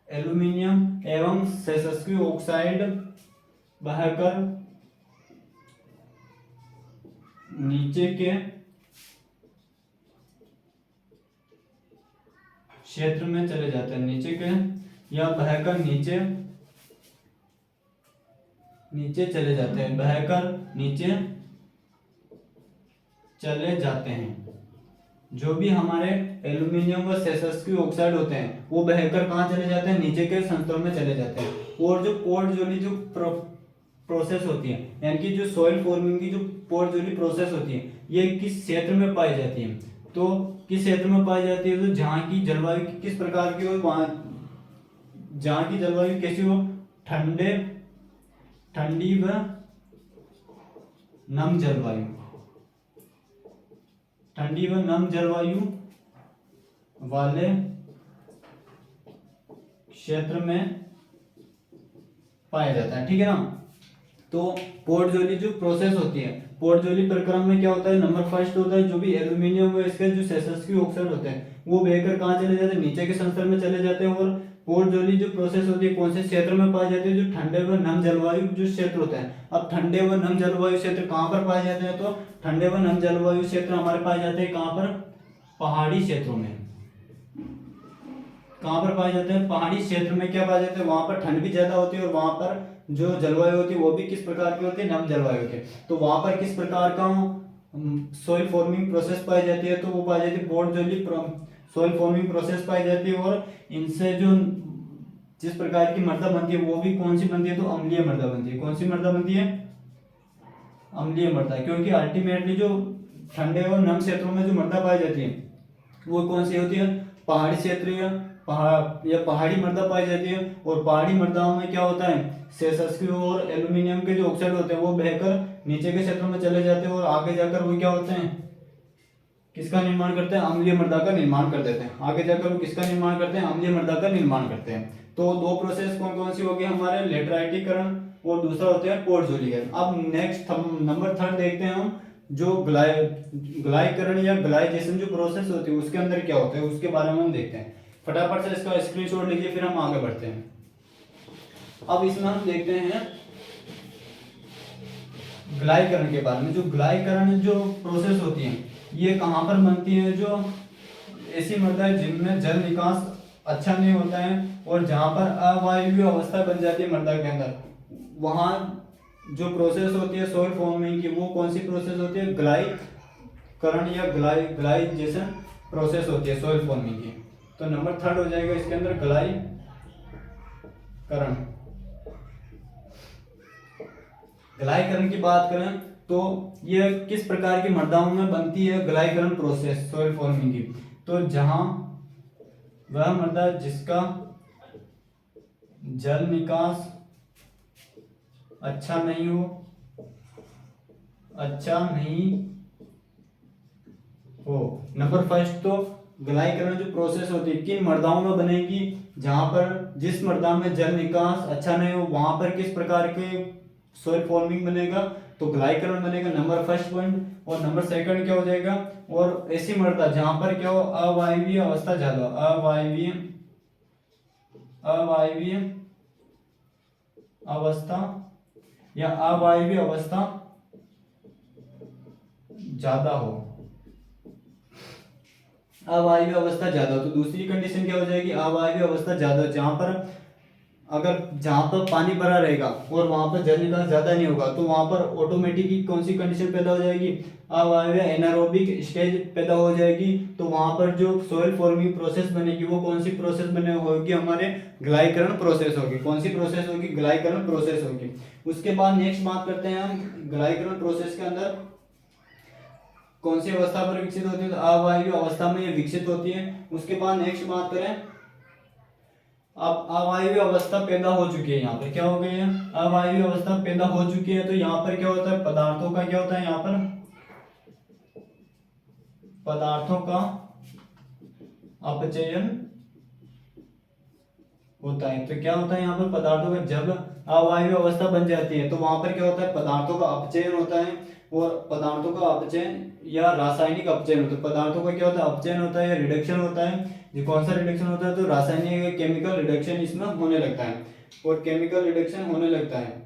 A: एल्यूमिनियम एवं सेसस्क्वी ऑक्साइड बहकर नीचे के क्षेत्र में चले जाते हैं। नीचे के या बहकर नीचे चले जाते हैं, बहकर नीचे चले जाते हैं। जो भी हमारे एल्यूमिनियम व सेसस्क्वी ऑक्साइड होते हैं वो बहकर कहाँ चले जाते हैं? नीचे के संस्तरों में चले जाते हैं। और जो पोर्टजोली जो प्रोसेस होती है, यानी कि जो सॉइल फॉर्मिंग की जो पोर्टजोली प्रोसेस होती है, ये किस क्षेत्र में पाई जाती है? तो किस क्षेत्र में पाई जाती है? तो जहाँ की जलवायु किस प्रकार की हो, वहाँ जहाँ की जलवायु कैसी हो? ठंडी व नम जलवायु, ठंडी व नम जलवायु वाले क्षेत्र में पाया जाता है। ठीक है ना? तो पोर्टजोली जो प्रोसेस होती है, पोर्टजोली प्रक्रम में क्या होता है? नंबर फर्स्ट होता है जो भी एल्यूमिनियम व इसके जो सेसस्क्वी ऑक्साइड होते हैं वो बहकर कहाँ चले जाते हैं? नीचे के संस्तर में चले जाते हैं। और पोर्टजोली जो प्रोसेस होती है कौन से क्षेत्र में पाई जाती है? जो ठंडे व नम जलवायु जो क्षेत्र होता है। अब ठंडे व नम जलवायु क्षेत्र कहाँ पर पाए जाते हैं? तो ठंडे व नम जलवायु क्षेत्र हमारे पाए जाते हैं कहाँ पर? पहाड़ी क्षेत्रों में। कहाँ पर पाए जाते हैं? पहाड़ी क्षेत्र में क्या पाए जाते हैं? वहां पर ठंड भी ज्यादा होती है और वहां पर जो जलवायु होती है वो भी किस प्रकार की होती है? नम जलवायु होती है। तो वहां पर किस प्रकार का सॉइल फॉर्मिंग प्रोसेस पाई जाती है? तो वो पाई जाती है पोर्टजोली सॉइल फॉर्मिंग प्रोसेस पाई जाती है। और इनसे जो जिस प्रकार की मृदा बनती है वो भी कौन सी बनती है? तो अम्लीय मृदा बनती है। कौन सी मृदा बनती है? अम्लीय मृदा। क्योंकि अल्टीमेटली जो ठंडे और नम क्षेत्रों में जो मृदा पाई जाती है वो कौन सी होती है? पहाड़ी क्षेत्र या पहाड़ी मृदा पाई जाती है। और पहाड़ी मृदाओं में क्या होता है? सेसस्क्वी और एल्यूमिनियम के जो ऑक्साइड होते हैं वो बहकर नीचे के क्षेत्रों में चले जाते हैं और आगे जाकर वो क्या होते हैं? किसका निर्माण करते हैं? अम्लीय मृदा का निर्माण कर देते हैं। आगे जाकर वो किसका निर्माण करते हैं? अम्लीय मृदा का निर्माण करते हैं। तो दो प्रोसेस कौन कौन सी होगी हमारे? लेटराइटीकरण और दूसरा होता है पोर्टजोलीकरण। अब नेक्स्ट नंबर थर्ड देखते हैं हम, जो ग्लाइकरण या ग्लाइजेशन जो प्रोसेस होती है उसके अंदर क्या होता है उसके बारे में हम देखते हैं। फटाफट से इसका स्क्रीनशॉट लीजिए फिर हम आगे बढ़ते हैं। अब इसमें हम देखते हैं ग्लाइकरण के बारे में। जो ग्लाइकरण जो प्रोसेस होती है ये कहाँ पर बनती है? जो ऐसी मृदा है जिनमें जल निकास अच्छा नहीं होता है और जहाँ पर अवायवीय अवस्था बन जाती है मृदा के अंदर, वहाँ जो प्रोसेस होती है सॉइल फॉर्मिंग की वो कौन सी प्रोसेस होती है? ग्लाइकरण या ग्लाइजेशन प्रोसेस होती है सॉइल फॉर्मिंग की। तो नंबर थर्ड हो जाएगा इसके अंदर ग्लाइकरण। ग्लाइकरण की बात करें तो ये किस प्रकार की मृदाओं में बनती है ग्लाइकरण प्रोसेस सॉइल फॉर्मिंग की? तो जहां वह मृदा जिसका जल निकास अच्छा नहीं हो। नंबर फर्स्ट तो ग्लाइकरण जो प्रोसेस होती है किन मृदाओं में बनेगी? जहां पर जिस मृदा में जल निकास अच्छा नहीं हो वहां पर किस प्रकार के सॉइल फॉर्मिंग बनेगा? तो ग्लाइकरण बनेगा, नंबर फर्स्ट पॉइंट। और नंबर सेकंड क्या हो जाएगा? और ऐसी मृदा जहां पर क्या हो? अवायवीय अवस्था ज्यादा, अवायवीय अवस्था या अवायवीय अवस्था ज्यादा हो, अवायवीय अवस्था ज्यादा हो। तो दूसरी कंडीशन क्या हो जाएगी? अवायवीय अवस्था ज्यादा, जहां पर पानी भरा रहेगा और वहां पर जल निकास ज्यादा नहीं होगा तो वहां पर ऑटोमेटिक कौन सी कंडीशन पैदा हो जाएगी? अवायवीय एनारोबिक स्टेज पैदा हो जाएगी। तो वहां पर जो सॉइल फॉर्मिंग प्रोसेस बनेगी वो कौन सी प्रोसेस बने होगी? हमारे ग्लाइकरण प्रोसेस होगी। कौन सी प्रोसेस होगी? ग्लाइकरण प्रोसेस होगी। उसके बाद नेक्स्ट बात करते हैं हम ग्लाइकरण प्रोसेस के अंदर कौन सी अवस्था पर विकसित होती है, तो अवायवीय अवस्था में ये विकसित होती है। उसके बाद नेक्स्ट बात करें, अब अवायवीय अवस्था पैदा हो चुकी है, यहाँ पर क्या हो गई है, अवायवीय अवस्था पैदा हो चुकी है। तो यहाँ पर क्या होता है, पदार्थों का क्या होता है, यहाँ पर पदार्थों का अपचयन होता है। तो क्या होता है यहाँ पर पदार्थों का, जब अवायवीय अवस्था बन जाती है तो वहां पर क्या होता है, पदार्थों का अपचयन होता है। और पदार्थों का अपचयन या रासायनिक अपचयन होता है। पदार्थों का क्या होता है, अपचयन होता है या रिडक्शन होता है। ये कौन सा रिडक्शन होता है, तो रासायनिक केमिकल रिडक्शन इसमें होने लगता है, और केमिकल रिडक्शन होने लगता है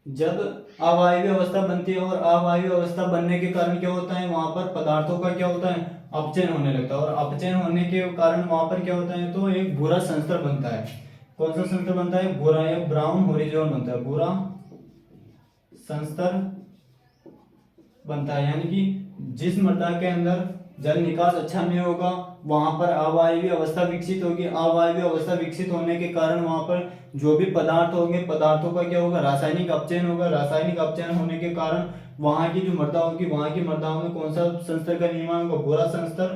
A: जब अवायवीय अवस्था बनती है। और अवायवीय अवस्था बनने के कारण क्या होता है, वहां पर पदार्थों का क्या होता है, अपचयन होने लगता है। और अपचयन होने के कारण वहां पर क्या होता है, तो एक भूरा संस्तर बनता है। कौन सा संस्तर बनता है, भूरा या ब्राउन होरिजोन बनता है, भूरा संस्तर बनता है। यानी कि जिस मृदा के अंदर जल निकास अच्छा नहीं होगा वहां पर अवायवीय अवस्था विकसित होगी। अवायवीय अवस्था विकसित होने के कारण वहां पर जो भी पदार्थ होंगे, पदार्थों का क्या होगा, रासायनिक अपचयन होगा। रासायनिक अपचयन होने के कारण वहां की जो मृदा होगी, वहां की मृदाओं में कौन सा संस्तर का निर्माण होगा, भूरा संस्तर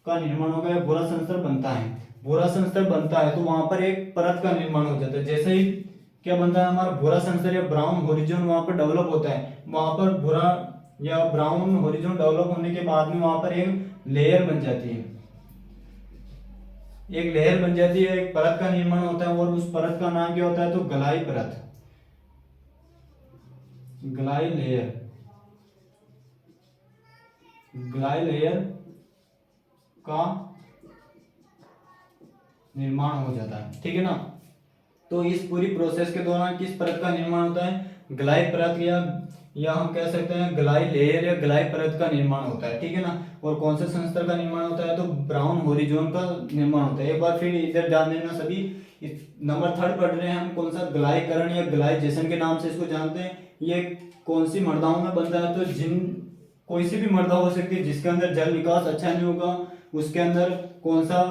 A: का निर्माण होगा, या भूरा संस्तर बनता है। भूरा संस्तर बनता है तो वहां पर एक परत का निर्माण हो जाता है। जैसे ही क्या बनता है, हमारा भूरा संस्तर या ब्राउन होरिजोन वहां पर डेवलप होता है। वहां पर भूरा या ब्राउन होरिजोन डेवलप होने के बाद में वहां पर एक लेयर बन जाती है, एक लेयर बन जाती है, एक परत का निर्माण होता है। और उस परत का नाम क्या होता है, तो गलाई परत, गलाई लेयर, गलाई लेयर का निर्माण हो जाता है। ठीक है ना। तो इस पूरी प्रोसेस के दौरान किस परत का निर्माण होता है, ग्लाई परत, या हम कह सकते हैं ग्लाई लेयर या ग्लाई परत का निर्माण होता है। ठीक है ना। और कौन से संस्तर का निर्माण होता है, तो ब्राउन होरिजोन का निर्माण होता है। एक बार फिर इधर ध्यान देना सभी, नंबर 3 पढ़ रहे हैं हम, कौन सा, ग्लाइकरण या ग्लाइजेशन के नाम से इसको जानते हैं। ये कौन सी मृदाओं में बनता है, तो जिन कोई सी भी मृदा हो सकती है जिसके अंदर जल निकास अच्छा नहीं होगा, उसके अंदर कौन सा,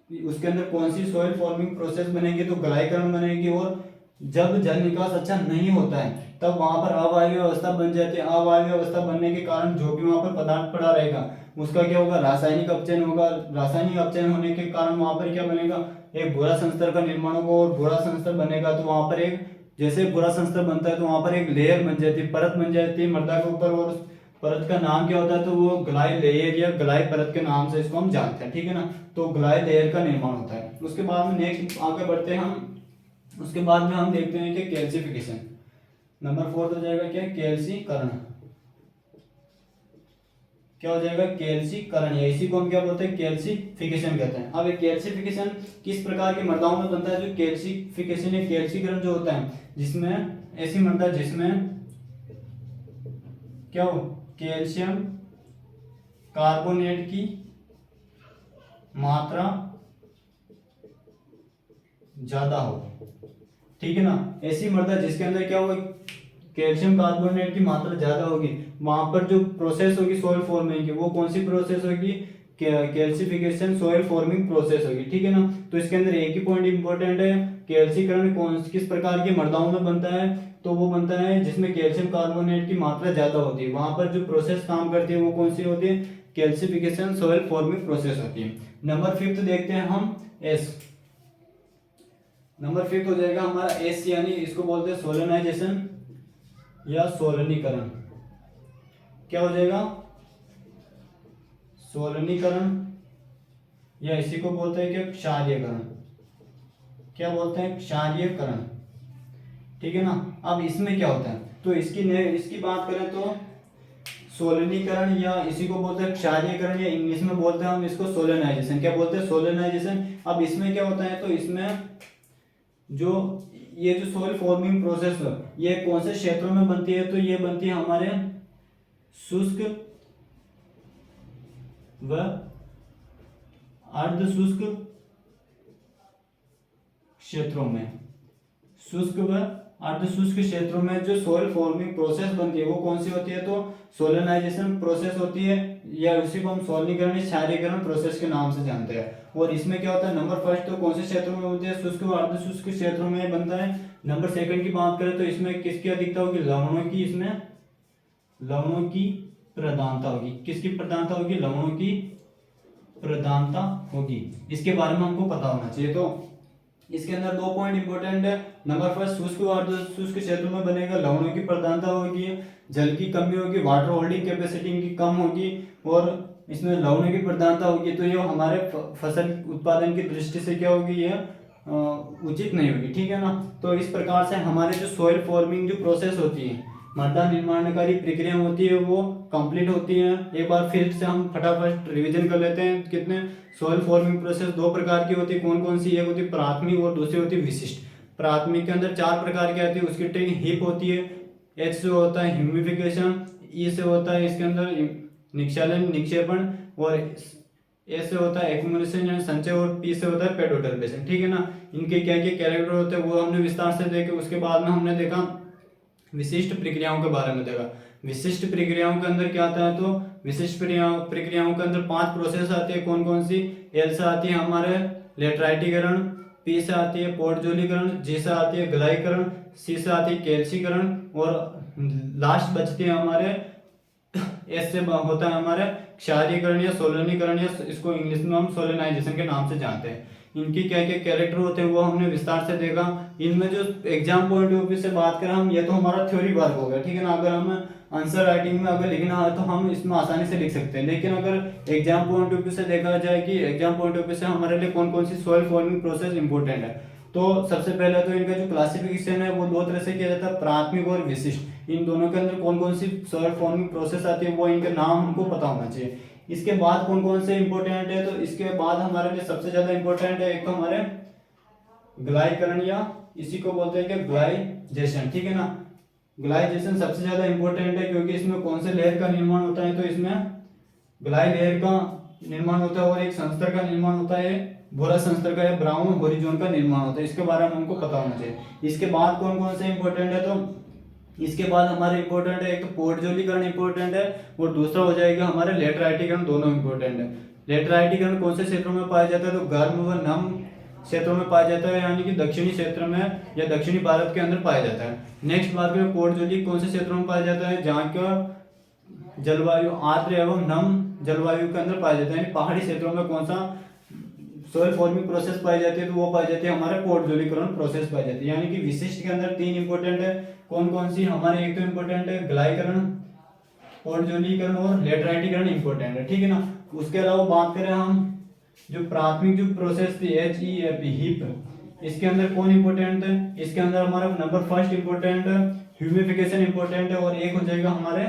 A: उसके अंदर कौन सी सॉइल फॉर्मिंग प्रोसेस बनेगी, तो ग्लाइकरण बनेगी। और जब जल निकास अच्छा नहीं होता है तब वहां पर अवायवीय अवस्था बन जाती है। अवायवीय अवस्था बनने के कारण जो भी वहां पर पदार्थ पड़ा रहेगा उसका क्या होगा, रासायनिक अपचयन होगा। रासायनिक अपचयन होने के कारण वहां पर क्या बनेगा, एक भूरा संस्तर का निर्माण होगा। और भूरा संस्तर बनेगा तो वहां पर एक, जैसे भूरा संस्तर बनता है तो वहां पर एक लेयर बन जाती है, परत बन जाती है मृदा के ऊपर। और परत का नाम क्या होता है, तो वो ग्लाई लेयर या ग्लाई परत के नाम से इसको हम जानते हैं। ठीक है ना। तो ग्लाई लेयर का निर्माण होता है। उसके बाद में नेक्स्ट आगे बढ़ते हैं हम, उसके बाद में हम देखते हैं कि कैल्सिफिकेशन। नंबर 4 हो जाएगा क्या, कैल्सीकरण। क्या हो जाएगा, कैल्सीकरण, या इसी को हम क्या बोलते हैं, कैल्सिफिकेशन कहते हैं। अब ये कैल्सिफिकेशन किस प्रकार की मृदाओं में बनता है, जो कैल्सिफिकेशन या कैल्सीकरण जो होता है, जिसमें ऐसी मृदा जिसमें क्या हो, कैल्शियम कार्बोनेट की मात्रा ज्यादा हो। ठीक है ना। ऐसी मृदा जिसके अंदर क्या होगा, कैल्शियम कार्बोनेट की मात्रा ज्यादा होगी, वहां पर जो प्रोसेस होगी सॉइल फॉर्मिंग की, वो कौन सी प्रोसेस होगी, कैल्सिफिकेशन सॉइल फॉर्मिंग प्रोसेस होगी। ठीक है ना। तो इसके अंदर एक ही पॉइंट इंपॉर्टेंट है, कैल्सीकरण कौन किस प्रकार की मृदाओं में बनता है, तो वो बनता है जिसमें कैल्शियम कार्बोनेट की मात्रा ज्यादा होती है। वहां पर जो प्रोसेस काम करती है वो कौन सी होती है, कैल्सिफिकेशन सॉइल फॉर्मिंग प्रोसेस होती है। नंबर 5 देखते हैं हम, एस। नंबर 5 हो जाएगा हमारा एस, यानी इसको बोलते हैं सोलेनाइजेशन या सोलनीकरण। क्या हो जाएगा, सोलनीकरण, या इसी को बोलते हैं क्या, क्षारीयकरण। क्या बोलते हैं, क्षारीयकरण। ठीक है ना। अब इसमें क्या होता है, तो इसकी बात करें तो सोलनीकरण, या इसी को बोलते हैं क्षारीयकरण, या इंग्लिश में बोलते हैं हम इसको सोलेनाइजेशन। क्या बोलते हैं, सोलेनाइजेशन। अब इसमें क्या होता है, तो इसमें जो ये जो सॉइल फॉर्मिंग प्रोसेस है ये कौन से क्षेत्रों में बनती है, तो ये बनती है हमारे शुष्क व अर्ध शुष्क क्षेत्रों में। शुष्क व अर्ध शुष्क क्षेत्रों में जो सॉइल फॉर्मिंग प्रोसेस बनती है वो कौन सी होती है, तो सोलेनाइजेशन प्रोसेस होती है, या उसी को हम सोलनीकरण क्षारीयकरण प्रोसेस के नाम से जानते हैं। और इसमें क्या होता है, नंबर 1 तो कौन से क्षेत्रों में होती है, शुष्क व अर्ध शुष्क क्षेत्रों में बनता है। नंबर 2 की बात करें तो इसमें किसकी अधिकता होगी, लवणों की इसमें लवणों की प्रधानता होगी। किसकी प्रधानता होगी? लवणों की प्रधानता होगी। इसके बारे में हमको पता होना चाहिए। तो इसके अंदर 2 पॉइंट इंपॉर्टेंट है। नंबर फर्स्ट, शुष्क और शुष्क क्षेत्र में बनेगा, लवणों की प्रधानता होगी, जल की कमी होगी, वाटर होल्डिंग कैपेसिटी इनकी कम होगी और इसमें लवणों की प्रधानता होगी। तो ये हमारे फसल उत्पादन की दृष्टि से क्या होगी? ये उचित नहीं होगी, ठीक है ना। तो इस प्रकार से हमारे जो सॉइल फॉर्मिंग जो प्रोसेस होती है, मृदा निर्माणकारी प्रक्रिया होती है, वो कंप्लीट होती है। एक बार फिर से हम फटाफट रिवीजन कर लेते हैं। कितने सॉइल फॉर्मिंग प्रोसेस 2 प्रकार की होती है। कौन कौन सी? एक होती है प्राथमिक और दूसरी होती है विशिष्ट। प्राथमिक के अंदर 4 प्रकार की आती है। उसकी ट्रिक हिप होती है, एच से होता है ह्यूमिफिकेशन, ई से होता है इसके अंदर निक्षालन निक्षेपण, और ए से होता है एक्यूमुलेशन यानी संचय, और पी से होता है पेडोटर्बेशन, ठीक है ना। इनके क्या क्या कैरेक्टर होते हैं वो हमने विस्तार से देखे। उसके बाद में हमने देखा विशिष्ट प्रक्रियाओं के बारे में देखा। विशिष्ट प्रक्रियाओं के अंदर क्या आता है? तो विशिष्ट प्रक्रियाओं के अंदर 5 प्रोसेस आती है। कौन कौन सी? एल से आती है हमारे लेटराइटीकरण, पी से आती है पोर्टजोलीकरण, जी से आती है ग्लाइकरण, सी से आती है कैल्सीकरण, और लास्ट बचती है हमारे एस से होता है हमारे क्षारीकरण या सोलनीकरण, या इसको इंग्लिश में हम सोलेनाइजेशन के नाम से जानते हैं। इनकी क्या क्या कैरेक्टर होते हैं वो हमने विस्तार से देखा। इनमें जो एग्जाम पॉइंट ऑफ व्यू से बात करें हम, ये तो हमारा थ्योरी वर्क हो गया, ठीक है ना। अगर हम आंसर राइटिंग में अगर लिखना है तो हम इसमें आसानी से लिख सकते हैं। लेकिन अगर एग्जाम पॉइंट ऑफ व्यू से देखा जाए कि एग्जाम पॉइंट ऑफ व्यू से हमारे लिए कौन कौन सी सॉइल फॉर्मिंग प्रोसेस इंपॉर्टेंट है, तो सबसे पहले तो इनका जो क्लासिफिकेशन है वो 2 तरह से किया जाता है, प्राथमिक और विशिष्ट। इन दोनों के अंदर कौन कौन सी सॉइल फॉर्मिंग प्रोसेस आती है वो इनके नाम हमको पता होना चाहिए। इसके बाद कौन कौन से इंपॉर्टेंट है, तो इसके बाद हमारे लिए सबसे ज्यादा इंपॉर्टेंट है एक तो हमारे ग्लाइकरण, या इसी को बोलते हैं कि ग्लाइजेशन, ठीक है ना। ग्लाइजेशन सबसे ज्यादा इंपॉर्टेंट है क्योंकि इसमें कौन से लेयर का निर्माण होता है, तो इसमें ग्लाई लेयर का निर्माण होता है और एक संस्तर का निर्माण होता है, भूरा संस्तर का या ब्राउन होरिजोन का निर्माण होता है। इसके बारे में हमको पता होना चाहिए। इसके बाद कौन कौन से इंपॉर्टेंट है, तो इसके बाद हमारे इंपॉर्टेंट है एक तो पोर्टजोलीकरण इंपॉर्टेंट है और दूसरा हो जाएगा हमारे लेटराइटीकरण, दोनों इंपॉर्टेंट है। लेटराइटीकरण कौन से क्षेत्रों में पाया जाता है, तो गर्म व नम क्षेत्रों में पाया जाता है, यानी कि दक्षिणी क्षेत्र में या दक्षिणी भारत के अंदर पाया जाता है। नेक्स्ट बात करें पोर्टजोली कौन से क्षेत्रों में पाया जाता है, जहाँ का जलवायु आर्द्र एवं नम जलवायु के अंदर पाया जाता है। यानी पहाड़ी क्षेत्रों में कौन सा सॉइल फॉर्मिंग प्रोसेस पाई जाती है, तो वो पाई जाती है हमारे पोर्टजोलीकरण प्रोसेस पाई जाती है। यानी कि विशिष्ट के अंदर 3 इंपॉर्टेंट है। कौन कौन सी? हमारे एक तो इंपॉर्टेंट है ग्लाइकरण, पोर्टजोलीकरण और लेटराइटीकरण इंपॉर्टेंट है, ठीक है ना। उसके अलावा बात करें हम जो प्राथमिक जो प्रोसेस थी HEAP हीप, इसके अंदर कौन इंपॉर्टेंट है? इसके अंदर हमारा number first important humification important है, और एक हो जाएगा हमारे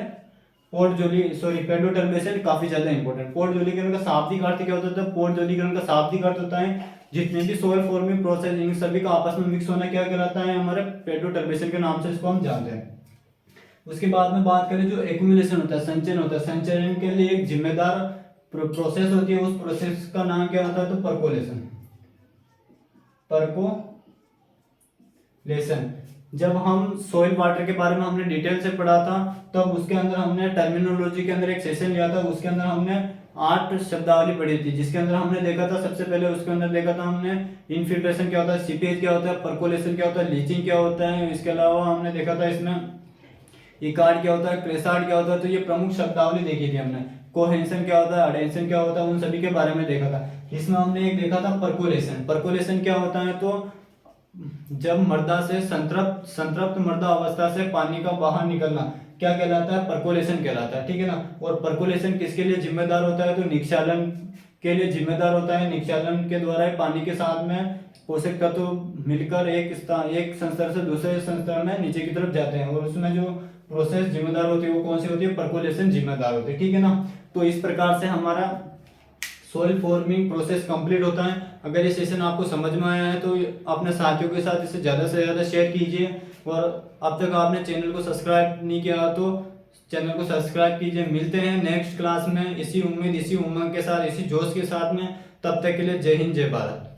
A: पेडोटर्बेशन काफी ज्यादा इंपॉर्टेंट। पोर्टजोलीकरण का शाब्दिक अर्थ क्या होता है? पोर्टजोलीकरण का शाब्दिक अर्थ होता है जितने भी सॉइल फॉर्मिंग प्रोसेस इन सभी का आपस में मिक्स होना क्या कहलाता है? हमारे पेडोटर्बेशन के नाम से इसको हम जानते हैं। उसके बाद में बात करें जो एक्यूमुलेशन होता है, संचयन होता है, संचयन के लिए एक जिम्मेदार प्रोसेस होती है, उस प्रोसेस का नाम क्या होता है? तो परकोलेशन। परकोलेशन जब हम सॉइल वाटर के बारे में हमने डिटेल से पढ़ा था, तब उसके अंदर हमने टर्मिनोलॉजी के अंदर एक सेशन लिया था। उसके अंदर हमने 8 शब्दावली पढ़ी थी, जिसके अंदर हमने देखा था सबसे पहले उसके अंदर देखा था हमने इनफिल्ट्रेशन क्या होता है, सीपेज क्या होता है, परकोलेशन क्या होता है, लीचिंग क्या होता है। इसके अलावा हमने देखा था इसमें इकार्ड क्या होता है, क्रेसार्ड क्या होता है। तो ये प्रमुख शब्दावली देखी थी हमने। कोहेंशन क्या होता है, अडेंशन क्या होता है, उन सभी के बारे में देखा था। इसमें हमने एक देखा था परकोलेशन। परकोलेशन क्या होता है, तो जब मृदा से संतृप्त मृदा अवस्था से पानी का बाहर निकलना क्या कहलाता है? परकोलेशन कहलाता है, ठीक है ना। और परकोलेशन किसके लिए जिम्मेदार होता है, तो निक्षालन के लिए जिम्मेदार होता है। निक्षालन के द्वारा पानी के साथ में पोषक तत्व मिलकर एक संस्तर से दूसरे संस्तर में नीचे की तरफ जाते हैं, और उसमें जो प्रोसेस जिम्मेदार होती है वो कौन सी होती है? परकोलेशन जिम्मेदार होती है, ठीक है ना। तो इस प्रकार से हमारा सॉइल फॉर्मिंग प्रोसेस कंप्लीट होता है। अगर ये सेशन आपको समझ में आया है तो अपने साथियों के साथ इसे ज़्यादा से ज़्यादा शेयर कीजिए, और अब तक आपने चैनल को सब्सक्राइब नहीं किया तो चैनल को सब्सक्राइब कीजिए। मिलते हैं नेक्स्ट क्लास में इसी उम्मीद, इसी उमंग के साथ, इसी जोश के साथ में। तब तक के लिए जय हिंद, जय भारत।